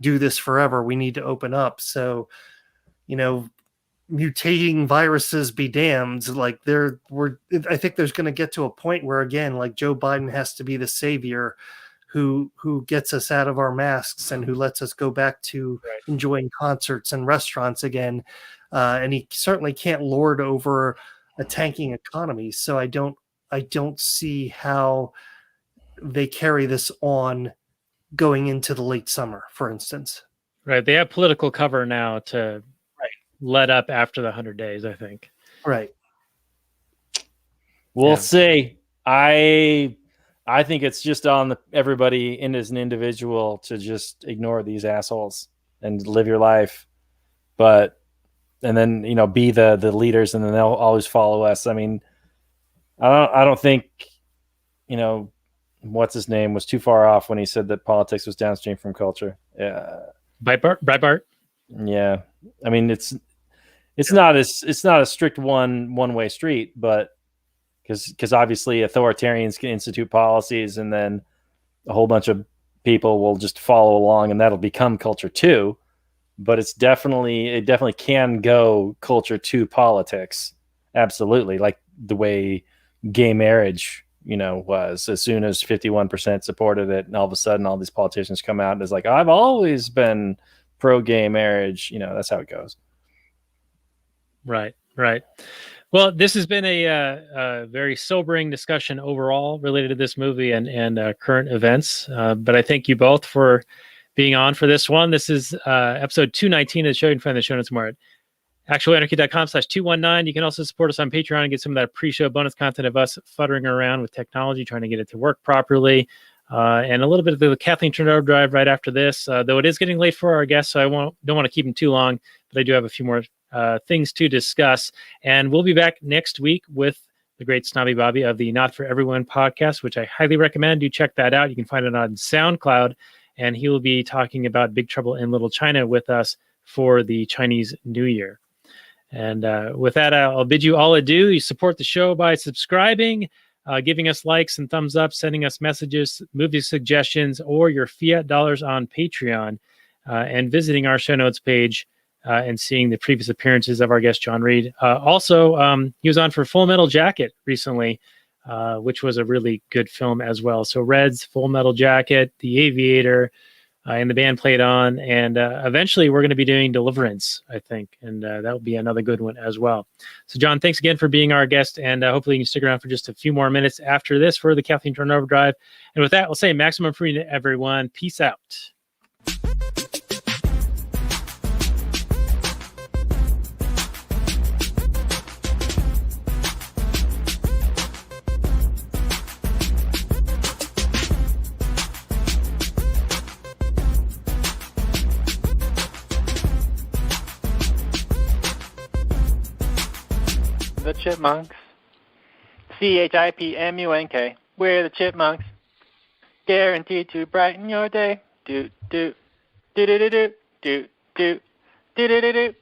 do this forever. We need to open up. So, mutating viruses be damned. Like, I think there's going to get to a point where, again, like, Joe Biden has to be the savior who gets us out of our masks and who lets us go back to enjoying concerts and restaurants again. And he certainly can't lord over a tanking economy. So I don't see how they carry this on going into the late summer, for instance. Right. They have political cover now to let up after the 100 days, I think. Right. We'll see. I think it's just on everybody as an individual to just ignore these assholes and live your life, and then be the leaders, and then they'll always follow us. I mean, I don't think what's his name was too far off when he said that politics was downstream from culture. Yeah, Breitbart. Yeah, I mean it's not a strict one way street, but because obviously authoritarians can institute policies, and then a whole bunch of people will just follow along, and that'll become culture too. But it definitely can go culture to politics, absolutely, like the way gay marriage was. As soon as 51% supported it, and all of a sudden all these politicians come out and it's like, I've always been pro gay marriage. That's how it goes. Right. Well, this has been a very sobering discussion overall related to this movie and current events. But I thank you both for being on for this one. This is episode 219 of the show. You can find the show notes more at actualanarchy.com/219. You can also support us on Patreon and get some of that pre-show bonus content of us futtering around with technology, trying to get it to work properly. And a little bit of the Kathleen Turner Drive right after this, though it is getting late for our guests, so I don't want to keep them too long, but I do have a few more things to discuss. And we'll be back next week with the great Snobby Bobby of the Not For Everyone podcast, which I highly recommend. Do check that out. You can find it on SoundCloud, and he will be talking about Big Trouble in Little China with us for the Chinese New Year. And with that, I'll bid you all adieu. You support the show by subscribing, giving us likes and thumbs up, sending us messages, movie suggestions, or your fiat dollars on Patreon, and visiting our show notes page and seeing the previous appearances of our guest, Jon Reed. Also, he was on for Full Metal Jacket recently, which was a really good film as well. So Red's Full Metal Jacket, The Aviator, and the band played on. And eventually we're going to be doing Deliverance, I think. And that will be another good one as well. So, Jon, thanks again for being our guest. And hopefully you can stick around for just a few more minutes after this for the Kathleen Turner Overdrive. And with that, I'll say maximum freedom to everyone. Peace out. The Chipmunks. CHIPMUNK. We're the Chipmunks. Guaranteed to brighten your day. Do do do do do do do do do do do.